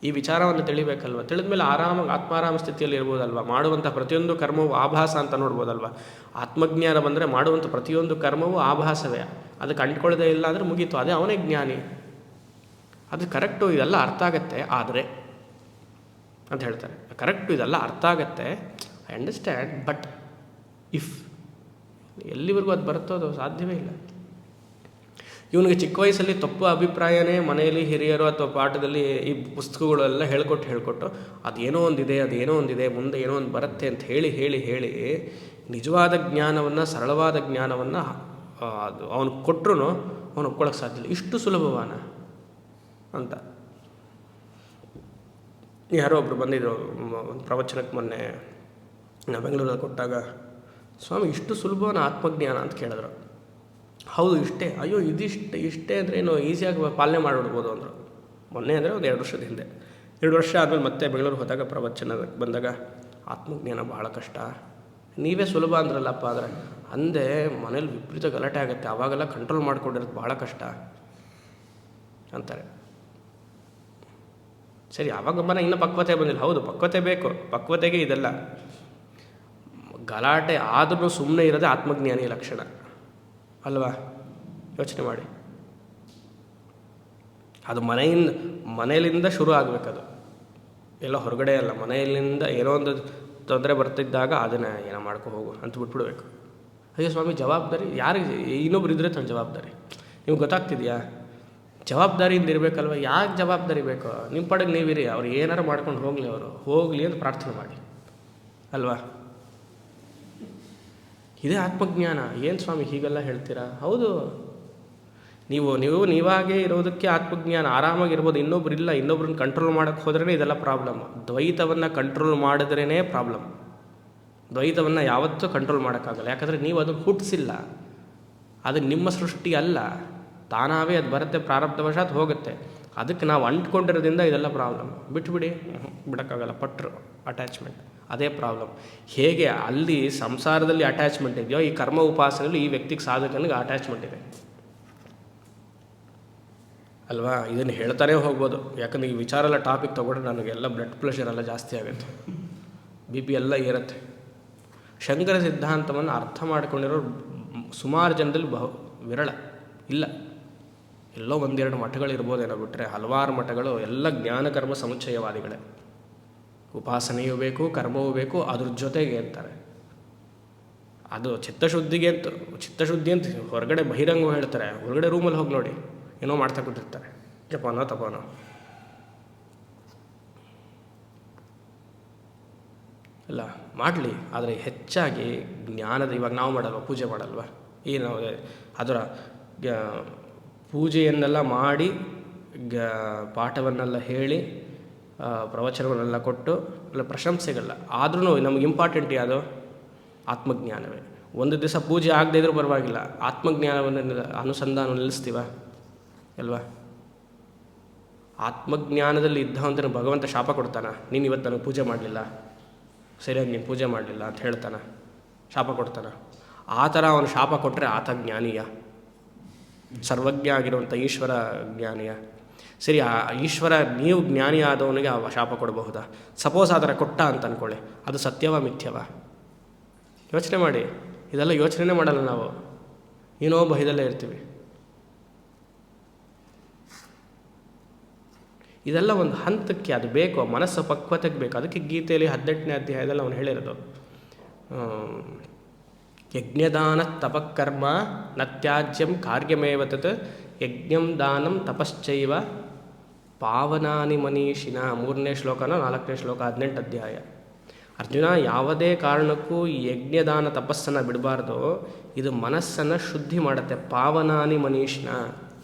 ಈ ವಿಚಾರವನ್ನು ತಿಳಿಬೇಕಲ್ವ. ತಿಳಿದ ಮೇಲೆ ಆರಾಮಾಗಿ ಆತ್ಮಾರಾಮ ಸ್ಥಿತಿಯಲ್ಲಿ ಇರ್ಬೋದಲ್ವ. ಮಾಡುವಂಥ ಪ್ರತಿಯೊಂದು ಕರ್ಮವು ಆಭಾಸ ಅಂತ ನೋಡ್ಬೋದಲ್ವ. ಆತ್ಮಜ್ಞಾನ ಬಂದರೆ ಮಾಡುವಂಥ ಪ್ರತಿಯೊಂದು ಕರ್ಮವೂ ಆಭಾಸವೇ. ಅದಕ್ಕೆ ಅಂಟ್ಕೊಳ್ಳೋದೇ ಇಲ್ಲ ಅಂದರೆ ಮುಗೀತು, ಅದೇ ಅವನೇ ಜ್ಞಾನಿ. ಅದು ಕರೆಕ್ಟು, ಇದೆಲ್ಲ ಅರ್ಥ ಆಗತ್ತೆ ಆದರೆ ಅಂತ ಹೇಳ್ತಾರೆ. ಕರೆಕ್ಟು, ಇದೆಲ್ಲ ಅರ್ಥ ಆಗತ್ತೆ, ಐ ಅಂಡರ್ಸ್ಟ್ಯಾಂಡ್, ಬಟ್ ಇಫ್ ಎಲ್ಲಿವರೆಗೂ ಅದು ಬರುತ್ತೋ ಅದು ಸಾಧ್ಯವೇ ಇಲ್ಲ. ಇವನಿಗೆ ಚಿಕ್ಕ ವಯಸ್ಸಲ್ಲಿ ತಪ್ಪು ಅಭಿಪ್ರಾಯನೇ ಮನೆಯಲ್ಲಿ ಹಿರಿಯರು ಅಥವಾ ಪಾಠದಲ್ಲಿ ಈ ಪುಸ್ತಕಗಳೆಲ್ಲ ಹೇಳ್ಕೊಟ್ಟು ಅದೇನೋ ಒಂದಿದೆ ಮುಂದೆ ಏನೋ ಒಂದು ಬರುತ್ತೆ ಅಂತ ಹೇಳಿ ನಿಜವಾದ ಜ್ಞಾನವನ್ನು, ಸರಳವಾದ ಜ್ಞಾನವನ್ನು ಅದು ಅವನು ಕೊಟ್ಟರು ಅವನು ಒಪ್ಕೊಳ್ಳೋಕೆ ಸಾಧ್ಯ ಇಲ್ಲ. ಇಷ್ಟು ಸುಲಭವಾನ ಅಂತ. ಯಾರೋ ಒಬ್ಬರು ಬಂದಿದ್ದರು ಒಂದು ಪ್ರವಚನಕ್ಕೆ ಮೊನ್ನೆ ನಾವು ಬೆಂಗಳೂರಲ್ಲಿ ಕೊಟ್ಟಾಗ, ಸ್ವಾಮಿ ಇಷ್ಟು ಸುಲಭವಾನ ಆತ್ಮಜ್ಞಾನ ಅಂತ ಕೇಳಿದ್ರು. ಹೌದು ಇಷ್ಟೇ. ಅಯ್ಯೋ ಇಷ್ಟೇ ಅಂದರೆ ಏನು ಈಸಿಯಾಗಿ ಪಾಲನೆ ಮಾಡಿಬಿಡ್ಬೋದು ಅಂದರು. ಮೊನ್ನೆ ಅಂದರೆ ಒಂದು 2 ವರ್ಷದ ಹಿಂದೆ. 2 ವರ್ಷ ಆದಮೇಲೆ ಮತ್ತೆ ಬೆಂಗಳೂರು ಹೋದಾಗ ಪ್ರವಚನ ಬಂದಾಗ, ಆತ್ಮಜ್ಞಾನ ಭಾಳ ಕಷ್ಟ, ನೀವೇ ಸುಲಭ ಅಂದ್ರಲ್ಲಪ್ಪ. ಆದರೆ ಅಂದೆ ಮನೇಲಿ ವಿಪರೀತ ಗಲಾಟೆ ಆಗುತ್ತೆ, ಆವಾಗೆಲ್ಲ ಕಂಟ್ರೋಲ್ ಮಾಡ್ಕೊಂಡಿರೋದು ಭಾಳ ಕಷ್ಟ ಅಂತಾರೆ. ಸರಿ, ಆವಾಗ ಮನ ಇನ್ನೂ ಪಕ್ವತೆ ಬಂದಿಲ್ಲ. ಹೌದು, ಪಕ್ವತೆ ಬೇಕು, ಪಕ್ವತೆಗೆ ಇದೆಲ್ಲ. ಗಲಾಟೆ ಆದ್ರೂ ಸುಮ್ಮನೆ ಇರೋದೇ ಆತ್ಮಜ್ಞಾನಿ ಲಕ್ಷಣ ಅಲ್ವಾ? ಯೋಚನೆ ಮಾಡಿ. ಅದು ಮನೆಯಲ್ಲಿಂದ ಶುರು ಆಗಬೇಕದು, ಎಲ್ಲ ಹೊರಗಡೆ ಅಲ್ಲ. ಮನೆಯಲ್ಲಿಂದ ಏನೋ ಒಂದು ತೊಂದರೆ ಬರ್ತಿದ್ದಾಗ ಅದನ್ನು ಏನೋ ಮಾಡ್ಕೊ ಹೋಗು ಅಂತ ಬಿಟ್ಬಿಡ್ಬೇಕು. ಅಯ್ಯೋ ಸ್ವಾಮಿ, ಜವಾಬ್ದಾರಿ ಯಾರಿಗೆ? ಇನ್ನೊಬ್ರು ಇದ್ರೆ ತನ್ನ ಜವಾಬ್ದಾರಿ. ನಿಮ್ಗೆ ಗೊತ್ತಾಗ್ತಿದೆಯಾ? ಜವಾಬ್ದಾರಿಯಿಂದ ಇರಬೇಕಲ್ವ? ಯಾಕೆ ಜವಾಬ್ದಾರಿ ಬೇಕು? ನಿಮ್ಮ ಪಡೆಗೆ ನೀವಿರಿ, ಅವ್ರು ಏನಾರು ಮಾಡ್ಕೊಂಡು ಹೋಗಲಿ ಅಂತ ಪ್ರಾರ್ಥನೆ ಮಾಡಿ ಅಲ್ವಾ? ಇದೇ ಆತ್ಮಜ್ಞಾನ. ಏನು ಸ್ವಾಮಿ ಹೀಗೆಲ್ಲ ಹೇಳ್ತೀರಾ? ಹೌದು, ನೀವಾಗೇ ಇರೋದಕ್ಕೆ ಆತ್ಮಜ್ಞಾನ. ಆರಾಮಾಗಿರ್ಬೋದು. ಇನ್ನೊಬ್ರನ್ನ ಕಂಟ್ರೋಲ್ ಮಾಡೋಕ್ಕೆ ಹೋದ್ರೇ ಇದೆಲ್ಲ ಪ್ರಾಬ್ಲಮ್. ದ್ವೈತವನ್ನು ಕಂಟ್ರೋಲ್ ಮಾಡಿದ್ರೇ ಪ್ರಾಬ್ಲಮ್. ದ್ವೈತವನ್ನು ಯಾವತ್ತೂ ಕಂಟ್ರೋಲ್ ಮಾಡೋಕ್ಕಾಗಲ್ಲ. ಯಾಕಂದರೆ ನೀವು ಅದನ್ನು ಹುಟ್ಟಿಸಿಲ್ಲ, ಅದು ನಿಮ್ಮ ಸೃಷ್ಟಿ ಅಲ್ಲ. ತಾನಾವೇ ಅದು ಬರುತ್ತೆ, ಪ್ರಾರಬ್ಧವಶಾತ್ ಹೋಗುತ್ತೆ. ಅದಕ್ಕೆ ನಾವು ಅಂಟ್ಕೊಂಡಿರೋದ್ರಿಂದ ಇದೆಲ್ಲ ಪ್ರಾಬ್ಲಮ್. ಬಿಟ್ಬಿಡಿ, ಬಿಡೋಕ್ಕಾಗಲ್ಲ. ಪಟ್ರು ಅಟ್ಯಾಚ್ಮೆಂಟ್, ಅದೇ ಪ್ರಾಬ್ಲಮ್. ಹೇಗೆ ಅಲ್ಲಿ ಸಂಸಾರದಲ್ಲಿ ಅಟ್ಯಾಚ್ಮೆಂಟ್ ಇದೆಯೋ, ಈ ಕರ್ಮ ಉಪಾಸನೆಯಲ್ಲಿ ಈ ವ್ಯಕ್ತಿಗೆ ಸಾಧಕನಿಗೆ ಅಟ್ಯಾಚ್ಮೆಂಟ್ ಇದೆ ಅಲ್ವಾ? ಇದನ್ನು ಹೇಳ್ತಾನೆ ಹೋಗ್ಬೋದು. ಯಾಕಂದರೆ ಈ ವಿಚಾರ ಎಲ್ಲ ಟಾಪಿಕ್ ತೊಗೊಂಡ್ರೆ ನನಗೆಲ್ಲ ಬ್ಲಡ್ ಪ್ರೆಷರ್ ಎಲ್ಲ ಜಾಸ್ತಿ ಆಗುತ್ತೆ, ಬಿ ಪಿ ಎಲ್ಲ ಏರುತ್ತೆ. ಶಂಕರ ಸಿದ್ಧಾಂತವನ್ನು ಅರ್ಥ ಮಾಡ್ಕೊಂಡಿರೋರು ಸುಮಾರು ಜನದಲ್ಲಿ ವಿರಳ. ಇಲ್ಲ, ಎಲ್ಲೋ ಒಂದೆರಡು ಮಠಗಳಿರ್ಬೋದೇನೋ, ಬಿಟ್ಟರೆ ಹಲವಾರು ಮಠಗಳು ಎಲ್ಲ ಜ್ಞಾನಕರ್ಮ ಸಮುಚ್ಚಯವಾದಿಗಳೇ. ಉಪಾಸನೆಯೂ ಬೇಕು, ಕರ್ಮವೂ ಬೇಕು, ಅದ್ರ ಜೊತೆಗೆ ಅಂತಾರೆ. ಅದು ಚಿತ್ತಶುದ್ಧಿ ಅಂತ ಹೊರಗಡೆ ಬಹಿರಂಗ ಹೇಳ್ತಾರೆ. ಹೊರಗಡೆ ರೂಮಲ್ಲಿ ಹೋಗಿ ನೋಡಿ, ಏನೋ ಮಾಡ್ತಾ ಕೂತಿರ್ತಾರೆ, ಜಪಾನೋ ತಪಾನೋ. ಅಲ್ಲ, ಮಾಡಲಿ, ಆದರೆ ಹೆಚ್ಚಾಗಿ ಜ್ಞಾನದ. ಇವಾಗ ನಾವು ಮಾಡಲ್ವ, ಪೂಜೆ ಮಾಡಲ್ವ? ನಾವು ಅದರ ಪೂಜೆಯನ್ನೆಲ್ಲ ಮಾಡಿ, ಪಾಠವನ್ನೆಲ್ಲ ಹೇಳಿ, ಪ್ರವಚನವನ್ನೆಲ್ಲ ಕೊಟ್ಟು, ಅಲ್ಲ ಪ್ರಶಂಸೆಗಲ್ಲ. ಆದ್ರೂ ನಮಗೆ ಇಂಪಾರ್ಟೆಂಟ್ ಯಾವುದು? ಆತ್ಮಜ್ಞಾನವೇ. ಒಂದು ದಿವಸ ಪೂಜೆ ಆಗದೇ ಇದ್ರೂ ಪರವಾಗಿಲ್ಲ, ಆತ್ಮಜ್ಞಾನವನ್ನು ಅನುಸಂಧಾನ ನಿಲ್ಲಿಸ್ತೀವ ಅಲ್ವಾ? ಆತ್ಮಜ್ಞಾನದಲ್ಲಿ ಇದ್ದವಂತನ ಭಗವಂತ ಶಾಪ ಕೊಡ್ತಾನ, ನೀನು ಇವತ್ತು ನನಗೆ ಪೂಜೆ ಮಾಡಲಿಲ್ಲ, ಸರಿಯಾಗಿ ನೀನು ಪೂಜೆ ಮಾಡಲಿಲ್ಲ ಅಂತ ಹೇಳ್ತಾನ, ಶಾಪ ಕೊಡ್ತಾನ. ಆ ಥರ ಅವನು ಶಾಪ ಕೊಟ್ಟರೆ ಆತ ಜ್ಞಾನಿಯ? ಸರ್ವಜ್ಞ ಆಗಿರುವಂಥ ಈಶ್ವರ ಜ್ಞಾನಿಯ? ಸರಿ, ಆ ಈಶ್ವರ ನೀವು ಜ್ಞಾನಿ ಆದವನಿಗೆ ಆ ಶಾಪ ಕೊಡಬಹುದಾ? ಸಪೋಸ್ ಆ ಥರ ಕೊಟ್ಟ ಅಂತ ಅಂದ್ಕೊಳ್ಳಿ, ಅದು ಸತ್ಯವ ಮಿಥ್ಯವ? ಯೋಚನೆ ಮಾಡಿ. ಇದೆಲ್ಲ ಯೋಚನೆ ಮಾಡಲ್ಲ ನಾವು, ಏನೋ ಭಯದಲ್ಲೇ ಇರ್ತೀವಿ. ಇದೆಲ್ಲ ಒಂದು ಹಂತಕ್ಕೆ ಅದು ಬೇಕು, ಮನಸ್ಸು ಪಕ್ವತೆಗೆ ಬೇಕು. ಅದಕ್ಕೆ ಗೀತೆಯಲ್ಲಿ 18ನೇ ಅಧ್ಯಾಯದಲ್ಲಿ ಅವನು ಹೇಳಿರೋದು, ಯಜ್ಞದಾನ ತಪಕರ್ಮ ನತ್ಯಾಜ್ಯಂ ಕಾರ್ಯಮೇವ ತತ್ ಯಜ್ಞಂ ದಾನಂ ತಪಶ್ಚೈವ ಪಾವನಾನಿ ಮನೀಷಿನ. 3ನೇ ಶ್ಲೋಕನ 4ನೇ ಶ್ಲೋಕ 18 ಅಧ್ಯಾಯ. ಅರ್ಜುನ, ಯಾವುದೇ ಕಾರಣಕ್ಕೂ ಯಜ್ಞದಾನ ತಪಸ್ಸನ್ನು ಬಿಡಬಾರ್ದು. ಇದು ಮನಸ್ಸನ್ನು ಶುದ್ಧಿ ಮಾಡುತ್ತೆ. ಪಾವನಾನಿ ಮನೀಷಿನ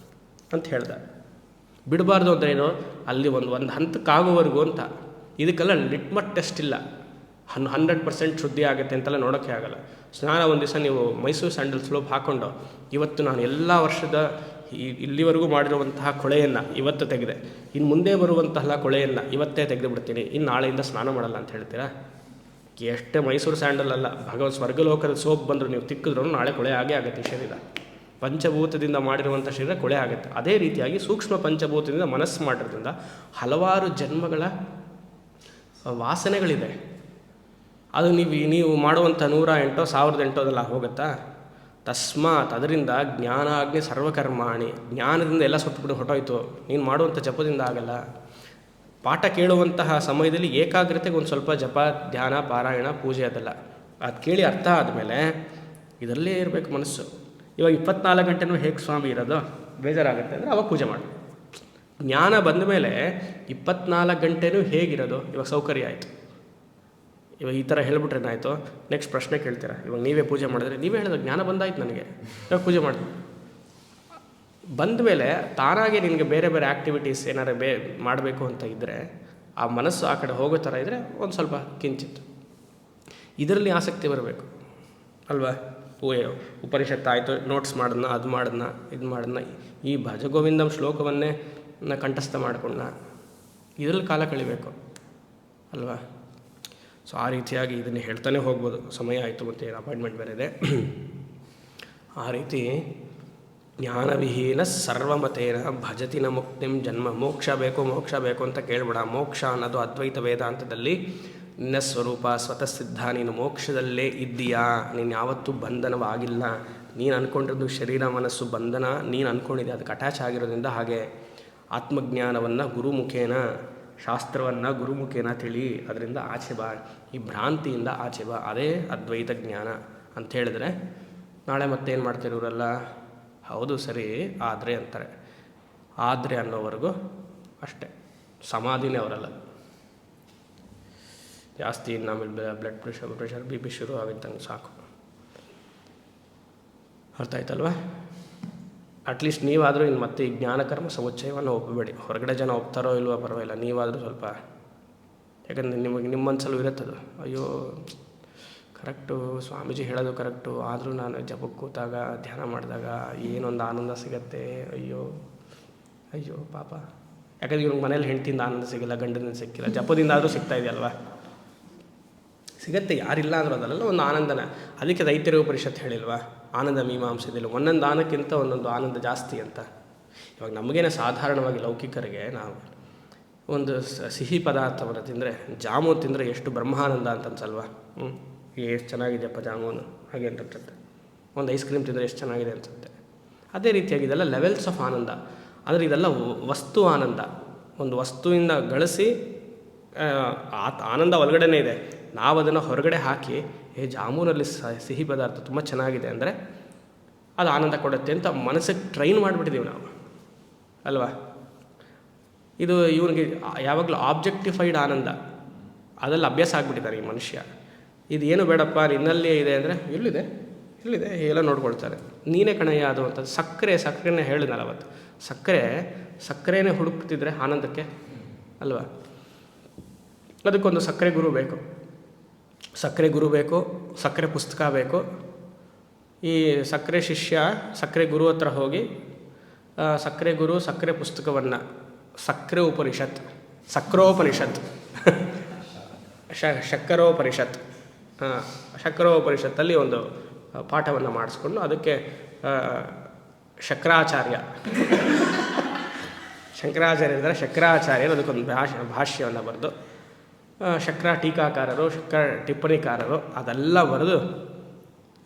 ಅಂತ ಹೇಳ್ದ. ಬಿಡಬಾರ್ದು ಅಂತ ಏನು? ಅಲ್ಲಿ ಒಂದು ಹಂತಕ್ಕಾಗುವವರೆಗೂ ಅಂತ. ಇದಕ್ಕೆಲ್ಲ ಲಿಟ್ಮಸ್ ಟೆಸ್ಟ್ ಇಲ್ಲ, 100% ಶುದ್ಧಿ ಆಗುತ್ತೆ ಅಂತೆಲ್ಲ ನೋಡೋಕ್ಕೆ ಆಗಲ್ಲ. ಸ್ನಾನ ಒಂದು ದಿವಸ ನೀವು ಮೈಸೂರು ಸ್ಯಾಂಡಲ್ ಸ್ಲೋಪ್ ಹಾಕ್ಕೊಂಡು, ಇವತ್ತು ನಾನು ಎಲ್ಲ ವರ್ಷದ ಇಲ್ಲಿವರೆಗೂ ಮಾಡಿರುವಂತಹ ಕೊಳೆಯನ್ನು ಇವತ್ತು ತೆಗೆದೆ, ಇನ್ನು ಮುಂದೆ ಬರುವಂತಹ ಕೊಳೆಯನ್ನು ಇವತ್ತೇ ತೆಗೆದು ಬಿಡ್ತೀನಿ, ಇನ್ನು ನಾಳೆಯಿಂದ ಸ್ನಾನ ಮಾಡಲ್ಲ ಅಂತ ಹೇಳ್ತೀರಾ? ಎಷ್ಟೇ ಮೈಸೂರು ಸ್ಯಾಂಡಲ್ ಅಲ್ಲ, ಸ್ವರ್ಗಲೋಕದ ಸೋಪ್ ಬಂದರೂ ನೀವು ತಿಕ್ಕಿದ್ರೂ ನಾಳೆ ಕೊಳೆ ಆಗೇ ಆಗುತ್ತೆ. ಶರೀರ ಪಂಚಭೂತದಿಂದ ಮಾಡಿರುವಂಥ ಶರೀರ ಕೊಳೆ ಆಗುತ್ತೆ. ಅದೇ ರೀತಿಯಾಗಿ ಸೂಕ್ಷ್ಮ ಪಂಚಭೂತದಿಂದ ಮನಸ್ಸು ಮಾಡಿರೋದ್ರಿಂದ ಹಲವಾರು ಜನ್ಮಗಳ ವಾಸನೆಗಳಿದೆ. ಅದು ನೀವು ಮಾಡುವಂಥ 108 1008 ಅದೆಲ್ಲ ಹೋಗುತ್ತಾ? ತಸ್ಮಾತ್, ಅದರಿಂದ ಜ್ಞಾನಾಗ್ನಿ ಸರ್ವಕರ್ಮಾಣಿ. ಜ್ಞಾನದಿಂದ ಎಲ್ಲ ಸುತ್ತಬಿಟ್ಟು ಹೊಟ್ಟೋಯ್ತು. ನೀನು ಮಾಡುವಂಥ ಜಪದಿಂದ ಆಗಲ್ಲ. ಪಾಠ ಕೇಳುವಂತಹ ಸಮಯದಲ್ಲಿ ಏಕಾಗ್ರತೆಗೆ ಒಂದು ಸ್ವಲ್ಪ ಜಪ, ಧ್ಯಾನ, ಪಾರಾಯಣ, ಪೂಜೆ ಅದೆಲ್ಲ ಅದು ಕೇಳಿ ಅರ್ಥ ಆದಮೇಲೆ ಇದರಲ್ಲೇ ಇರಬೇಕು ಮನಸ್ಸು. ಇವಾಗ 24 ಗಂಟೆನೂ ಹೇಗೆ ಸ್ವಾಮಿ ಇರೋದು? ಬೇಜಾರಾಗುತ್ತೆ ಅಂದರೆ ಅವಾಗ ಪೂಜೆ ಮಾಡಿ. ಜ್ಞಾನ ಬಂದ ಮೇಲೆ 24 ಗಂಟೆನೂ ಹೇಗಿರೋದು? ಇವಾಗ ಸೌಕರ್ಯ ಆಯಿತು. ಇವಾಗ ಈ ಥರ ಹೇಳ್ಬಿಟ್ರೆ ಏನಾಯಿತು? ನೆಕ್ಸ್ಟ್ ಪ್ರಶ್ನೆ ಕೇಳ್ತೀರಾ, ಇವಾಗ ನೀವೇ ಪೂಜೆ ಮಾಡಿದ್ರೆ ನೀವೇ ಹೇಳಿದ್ರೆ ಜ್ಞಾನ ಬಂದಾಯ್ತು ನನಗೆ, ಇವಾಗ ಪೂಜೆ ಮಾಡಿ. ಬಂದ ಮೇಲೆ ತಾನಾಗೆ ನಿನಗೆ ಬೇರೆ ಬೇರೆ ಆ್ಯಕ್ಟಿವಿಟೀಸ್ ಏನಾರು ಮಾಡಬೇಕು ಅಂತ ಇದ್ದರೆ, ಆ ಮನಸ್ಸು ಆ ಕಡೆ ಹೋಗೋ ಥರ ಇದ್ದರೆ ಒಂದು ಸ್ವಲ್ಪ ಕಿಂಚಿತ್ತು ಇದರಲ್ಲಿ ಆಸಕ್ತಿ ಬರಬೇಕು ಅಲ್ವಾ? ಉಪನಿಷತ್ತು ಆಯಿತು, ನೋಟ್ಸ್ ಮಾಡೋದನ್ನ, ಅದು ಮಾಡೋದನ್ನ, ಇದು ಮಾಡೋದನ್ನ, ಈ ಭಜಗೋವಿಂದಂ ಶ್ಲೋಕವನ್ನೇ ಕಂಠಸ್ಥ ಮಾಡ್ಕೊಂಡ ಇದರಲ್ಲಿ ಕಾಲ ಕಳಿಬೇಕು ಅಲ್ವಾ? ಸೊ ಆ ರೀತಿಯಾಗಿ ಇದನ್ನು ಹೇಳ್ತಾನೆ ಹೋಗ್ಬೋದು. ಸಮಯ ಆಯಿತು, ಮತ್ತು ಅಪಾಯಿಂಟ್ಮೆಂಟ್ ಬೇರೆ ಇದೆ. ಆ ರೀತಿ ಜ್ಞಾನವಿಹೀನ ಸರ್ವಮತೇನ ಭಜತಿ ನ ಮುಕ್ತಿಂ ಜನ್ಮ. ಮೋಕ್ಷ ಬೇಕು ಅಂತ ಕೇಳ್ಬೇಡ. ಮೋಕ್ಷ ಅನ್ನೋದು ಅದ್ವೈತ ವೇದಾಂತದಲ್ಲಿ ನಿನ್ನ ಸ್ವರೂಪ ಸ್ವತಃ ಸಿದ್ಧ. ನೀನು ಮೋಕ್ಷದಲ್ಲೇ ಇದ್ದೀಯಾ. ನೀನು ಯಾವತ್ತೂ ಬಂಧನವಾಗಿಲ್ಲ. ನೀನು ಅಂದ್ಕೊಂಡಿರೋದು ಶರೀರ ಮನಸ್ಸು ಬಂಧನ ನೀನು ಅಂದ್ಕೊಂಡಿದ್ದೆ, ಅದಕ್ಕೆ ಅಟ್ಯಾಚ್ ಆಗಿರೋದ್ರಿಂದ. ಹಾಗೆ ಆತ್ಮಜ್ಞಾನವನ್ನು ಗುರುಮುಖೇನ, ಶಾಸ್ತ್ರವನ್ನು ಗುರುಮುಖೇನ ತಿಳಿ, ಅದರಿಂದ ಆಚೆ ಬಾ, ಈ ಭ್ರಾಂತಿಯಿಂದ ಆಚೆ ಬಾ. ಅದೇ ಅದ್ವೈತ ಜ್ಞಾನ ಅಂತ ಹೇಳಿದ್ರೆ ನಾಳೆ ಮತ್ತೇನು ಮಾಡ್ತಾರೆ ಇವರೆಲ್ಲ? ಹೌದು ಸರಿ ಆದರೆ ಅಂತಾರೆ. ಆದರೆ ಅನ್ನೋವರೆಗೂ ಅಷ್ಟೇ, ಸಮಾಧಿನೇ ಅವರಲ್ಲ. ಜಾಸ್ತಿ ಆಮೇಲೆ ಬ್ಲಡ್ ಪ್ರೆಷರ್ ಬಿ ಪಿ ಶುರು ಆಗಿದ್ದಂಗೆ ಸಾಕು. ಅರ್ಥ ಆಯ್ತಲ್ವ? ಅಟ್ಲೀಸ್ಟ್ ನೀವಾದರೂ ಇನ್ನು ಮತ್ತೆ ಈ ಜ್ಞಾನಕರ್ಮ ಸಮುಚ್ಚಯವನ್ನು ಒಪ್ಪಬೇಡಿ. ಹೊರಗಡೆ ಜನ ಒಪ್ತಾರೋ ಇಲ್ವೋ ಪರವಾಗಿಲ್ಲ, ನೀವಾದರೂ ಸ್ವಲ್ಪ, ಯಾಕಂದರೆ ನಿಮ್ಮ ಮನಸ್ಸಲ್ಲೂ ಇರುತ್ತದು. ಅಯ್ಯೋ ಕರೆಕ್ಟು, ಸ್ವಾಮೀಜಿ ಹೇಳೋದು ಕರೆಕ್ಟು, ಆದರೂ ನಾನು ಜಪಕ್ಕೆ ಕೂತಾಗ ಧ್ಯಾನ ಮಾಡಿದಾಗ ಏನೊಂದು ಆನಂದ ಸಿಗತ್ತೆ. ಅಯ್ಯೋ ಪಾಪ. ಯಾಕಂದ್ರೆ ಇವ್ನಿಗೆ ಮನೇಲಿ ಹೆಂಡ್ತಿಯಿಂದ ಆನಂದ ಸಿಗಿಲ್ಲ, ಗಂಡದಿಂದ ಸಿಕ್ಕಿಲ್ಲ, ಜಪದಿಂದ ಆದರೂ ಸಿಗ್ತಾ ಇದೆಯಲ್ವ? ಸಿಗತ್ತೆ, ಯಾರಿಲ್ಲ ಅಂದರೂ ಅದಲ್ಲ ಒಂದು ಆನಂದನ. ಅದಕ್ಕೆ ತೈತ್ತಿರೀಯ ಉಪನಿಷತ್ತು ಹೇಳಿಲ್ವಾ, ಆನಂದ ಮೀಮಾಂಸೆದಿಲ್ಲ, ಒಂದೊಂದು ಆನಕ್ಕಿಂತ ಒಂದೊಂದು ಆನಂದ ಜಾಸ್ತಿ ಅಂತ. ಇವಾಗ ನಮಗೇನೆ ಸಾಧಾರಣವಾಗಿ ಲೌಕಿಕರಿಗೆ ನಾವು ಒಂದು ಸಿಹಿ ಪದಾರ್ಥವನ್ನು ತಿಂದರೆ, ಜಾಮೂನು ತಿಂದರೆ ಎಷ್ಟು ಬ್ರಹ್ಮಾನಂದ ಅಂತ ಅನ್ಸಲ್ವಾ? ಎಷ್ಟು ಚೆನ್ನಾಗಿದೆಯಪ್ಪ ಜಾಮೂನು ಹಾಗೆ ಅನ್ಸುತ್ತೆ. ಒಂದು ಐಸ್ ಕ್ರೀಮ್ ತಿಂದರೆ ಎಷ್ಟು ಚೆನ್ನಾಗಿದೆ ಅನಿಸುತ್ತೆ. ಅದೇ ರೀತಿಯಾಗಿ ಇದೆಲ್ಲ ಲೆವೆಲ್ಸ್ ಆಫ್ ಆನಂದ. ಆದರೆ ಇದೆಲ್ಲ ವಸ್ತು ಆನಂದ. ಒಂದು ವಸ್ತುವಿಂದ ಗಳಿಸಿ ಆನಂದ ಒಳಗಡೆನೇ ಇದೆ. ನಾವು ಅದನ್ನು ಹೊರಗಡೆ ಹಾಕಿ ಜಾಮೂನಲ್ಲಿ ಸಿಹಿ ಪದಾರ್ಥ ತುಂಬ ಚೆನ್ನಾಗಿದೆ ಅಂದರೆ ಅದು ಆನಂದ ಕೊಡುತ್ತೆ ಅಂತ ಮನಸ್ಸಿಗೆ ಟ್ರೈನ್ ಮಾಡಿಬಿಟ್ಟಿದ್ದೀವಿ ನಾವು ಅಲ್ವಾ? ಇದು ಇವನಿಗೆ ಯಾವಾಗಲೂ ಆಬ್ಜೆಕ್ಟಿಫೈಡ್ ಆನಂದ, ಅದೆಲ್ಲ ಅಭ್ಯಾಸ ಆಗಿಬಿಟ್ಟಿದ್ದಾರೆ ಈ ಮನುಷ್ಯ. ಇದು ಏನು ಬೇಡಪ್ಪ ನಿನ್ನಲ್ಲೇ ಇದೆ ಅಂದರೆ ಎಲ್ಲಿದೆ ಎಲ್ಲ ನೋಡ್ಕೊಳ್ತಾರೆ. ನೀನೇ ಕಣಯ್ಯ ಅದು ಅಂತ. ಸಕ್ಕರೆನೇ ಹೇಳಿದ್ನಲ್ಲ ಅವತ್ತು, ಸಕ್ಕರೆನೇ ಹುಡುಕ್ತಿದ್ರೆ ಆನಂದಕ್ಕೆ ಅಲ್ವಾ? ಅದಕ್ಕೊಂದು ಸಕ್ಕರೆ ಗುರು ಬೇಕು, ಸಕ್ಕರೆ ಪುಸ್ತಕ ಬೇಕು. ಈ ಸಕ್ಕರೆ ಶಿಷ್ಯ ಸಕ್ಕರೆ ಗುರು ಹತ್ರ ಹೋಗಿ ಸಕ್ಕರೆ ಗುರು ಸಕ್ಕರೆ ಪುಸ್ತಕವನ್ನು, ಶಕ್ಕರೋಪನಿಷತ್ತಲ್ಲಿ ಒಂದು ಪಾಠವನ್ನು ಮಾಡಿಸ್ಕೊಂಡು ಅದಕ್ಕೆ ಶಂಕರಾಚಾರ್ಯರಿದ್ದಾರೆ, ಶಂಕರಾಚಾರ್ಯರು ಅದಕ್ಕೊಂದು ಭಾಷ್ಯವನ್ನು ಬರೆದು, ಶಂಕರ ಟೀಕಾಕಾರರು, ಶಂಕರ ಟಿಪ್ಪಣಿಕಾರರು ಅದೆಲ್ಲ ಬರೆದು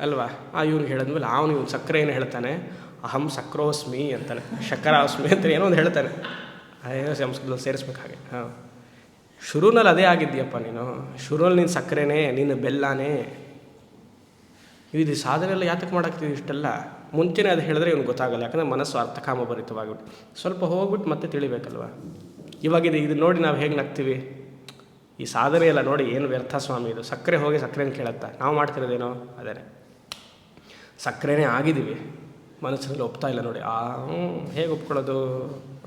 ಅಲ್ವಾ? ಇವ್ನಿಗೆ ಹೇಳಿದ್ಮೇಲೆ ಇವನು ಸಕ್ಕರೆ ಏನು ಹೇಳ್ತಾನೆ, ಅಹಂ ಸಕ್ರೋಸ್ಮಿ ಅಂತಾನೆ, ಶಕ್ಕರಾಸ್ಮಿ ಅಂತ ಏನೋ ಒಂದು ಹೇಳ್ತಾನೆ. ಅದೇನೋ ಸಂಸ್ಕೃತದಲ್ಲಿ ಸೇರಿಸ್ಬೇಕು ಹಾಗೆ. ಶುರುನಲ್ಲಿ ಅದೇ ಆಗಿದ್ದೀಯಪ್ಪ ನೀನು, ಶುರುನಲ್ಲಿ ನೀನು ಸಕ್ಕರೆನೇ, ನೀನು ಬೆಲ್ಲನೇ. ಇದು ಸಾಧನೆ ಎಲ್ಲ ಯಾತಕ್ಕೆ ಮಾಡಾಕ್ತಿದ್ವಿ ಇಷ್ಟೆಲ್ಲ? ಮುಂಚೆನೇ ಅದು ಹೇಳಿದ್ರೆ ಇವ್ನಿಗೆ ಗೊತ್ತಾಗಲ್ಲ, ಯಾಕಂದರೆ ಮನಸ್ಸು ಅರ್ಥಕಾಮಭರಿತವಾಗಿಬಿಟ್ಟು. ಸ್ವಲ್ಪ ಹೋಗ್ಬಿಟ್ಟು ಮತ್ತೆ ತಿಳಿಬೇಕಲ್ವ? ಇವಾಗ ಇದು ನೋಡಿ ನಾವು ಹೇಗೆ ನಗ್ತೀವಿ? ಈ ಸಾಧನೆ ಎಲ್ಲ ನೋಡಿ ಏನು ವ್ಯರ್ಥ ಸ್ವಾಮಿ, ಇದು ಸಕ್ಕರೆ ಹೋಗಿ ಸಕ್ಕರೆನ ಕೇಳುತ್ತಾ? ನಾವು ಮಾಡ್ತಿರೋದೇನೋ ಅದೇ, ಸಕ್ಕರೆನೇ ಆಗಿದ್ದೀವಿ, ಮನಸ್ಸಿನಲ್ಲಿ ಒಪ್ತಾ ಇಲ್ಲ ನೋಡಿ. ಹೇಗೆ ಒಪ್ಕೊಳ್ಳೋದು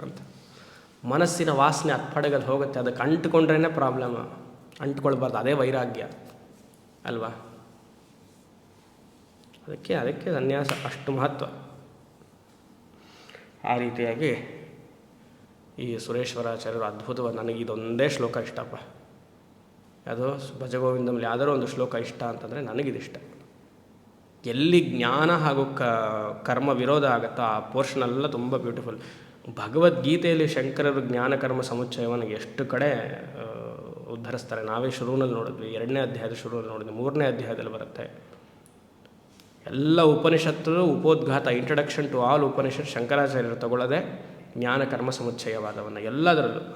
ಅಂತ. ಮನಸ್ಸಿನ ವಾಸನೆ ಅತ್ಪಡೆಗಲ್ಲಿ ಹೋಗುತ್ತೆ, ಅದಕ್ಕೆ ಅಂಟ್ಕೊಂಡ್ರೇ ಪ್ರಾಬ್ಲಮ್. ಅಂಟ್ಕೊಳ್ಬಾರ್ದು, ಅದೇ ವೈರಾಗ್ಯ ಅಲ್ವಾ? ಅದಕ್ಕೆ ಸನ್ಯಾಸ ಅಷ್ಟು ಮಹತ್ವ. ಆ ರೀತಿಯಾಗಿ ಈ ಸುರೇಶ್ವರಾಚಾರ್ಯರು ಅದ್ಭುತವಾದ, ನನಗೆ ಇದೊಂದೇ ಶ್ಲೋಕ ಇಷ್ಟಪ್ಪ. ಅದು ಭಜಗೋವಿಂದಮಲ್ಲಿ ಯಾವ್ದಾದ್ರು ಒಂದು ಶ್ಲೋಕ ಇಷ್ಟ ಅಂತಂದರೆ ನನಗಿದಿಷ್ಟ. ಎಲ್ಲಿ ಜ್ಞಾನ ಹಾಗೂ ಕರ್ಮ ವಿರೋಧ ಆಗುತ್ತೋ ಆ ಪೋರ್ಷನೆಲ್ಲ ತುಂಬ ಬ್ಯೂಟಿಫುಲ್. ಭಗವದ್ಗೀತೆಯಲ್ಲಿ ಶಂಕರರು ಜ್ಞಾನಕರ್ಮ ಸಮುಚ್ಚಯವನ್ನು ಎಷ್ಟು ಕಡೆ ಉದ್ಧರಿಸ್ತಾರೆ. ನಾವೇ ಶುರುವಿನಲ್ಲಿ ನೋಡಿದ್ವಿ, 2ನೇ ಅಧ್ಯಾಯದ ಶುರುವಿನಲ್ಲಿ ನೋಡಿದ್ವಿ, 3ನೇ ಅಧ್ಯಾಯದಲ್ಲಿ ಬರುತ್ತೆ. ಎಲ್ಲ ಉಪನಿಷತ್ತು ಉಪೋದ್ಘಾತ, ಇಂಟ್ರಡಕ್ಷನ್ ಟು ಆಲ್ ಉಪನಿಷತ್ ಶಂಕರಾಚಾರ್ಯರು ತಗೊಳ್ಳೋದೆ ಜ್ಞಾನಕರ್ಮ ಸಮುಚ್ಚಯವಾದವನ್ನು.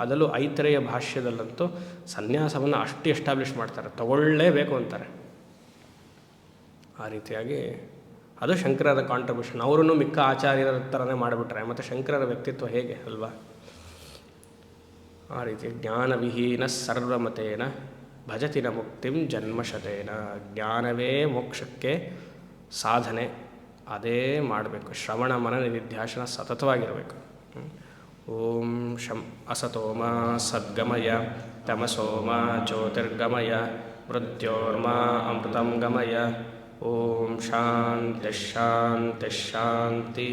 ಅದರಲ್ಲೂ ಐತರೇಯ ಭಾಷ್ಯದಲ್ಲಂತೂ ಸನ್ಯಾಸವನ್ನು ಅಷ್ಟು ಎಸ್ಟಾಬ್ಲಿಷ್ ಮಾಡ್ತಾರೆ, ತಗೊಳ್ಳೇಬೇಕು ಅಂತಾರೆ. ಆ ರೀತಿಯಾಗಿ ಅದು ಶಂಕರರ ಕಾಂಟ್ರಿಬ್ಯೂಷನ್. ಅವರನ್ನು ಮಿಕ್ಕ ಆಚಾರ್ಯರ ಥರನೇ ಮಾಡಿಬಿಟ್ರೆ ಮತ್ತು ಶಂಕರರ ವ್ಯಕ್ತಿತ್ವ ಹೇಗೆ ಅಲ್ವಾ? ಆ ರೀತಿ ಜ್ಞಾನವಿಹೀನ ಸರ್ವಮತೇನ ಭಜತಿ ನ ಮುಕ್ತಿಂ ಜನ್ಮಶತೇನ. ಜ್ಞಾನವೇ ಮೋಕ್ಷಕ್ಕೆ ಸಾಧನೆ, ಅದೇ ಮಾಡಬೇಕು. ಶ್ರವಣ ಮನನ ನಿಧಿಧ್ಯಾಸನ ಸತತವಾಗಿರಬೇಕು. ಓಂ ಶಂ ಅಸತೋಮ ಸದ್ಗಮಯ ತಮಸೋಮ ಜ್ಯೋತಿರ್ಗಮಯ ಮೃತ್ಯೋರ್ಮಾ ಅಮೃತಂ ಗಮಯ. ಓಂ ಶಾಂತಿ ಶಾಂತಿ ಶಾಂತಿ.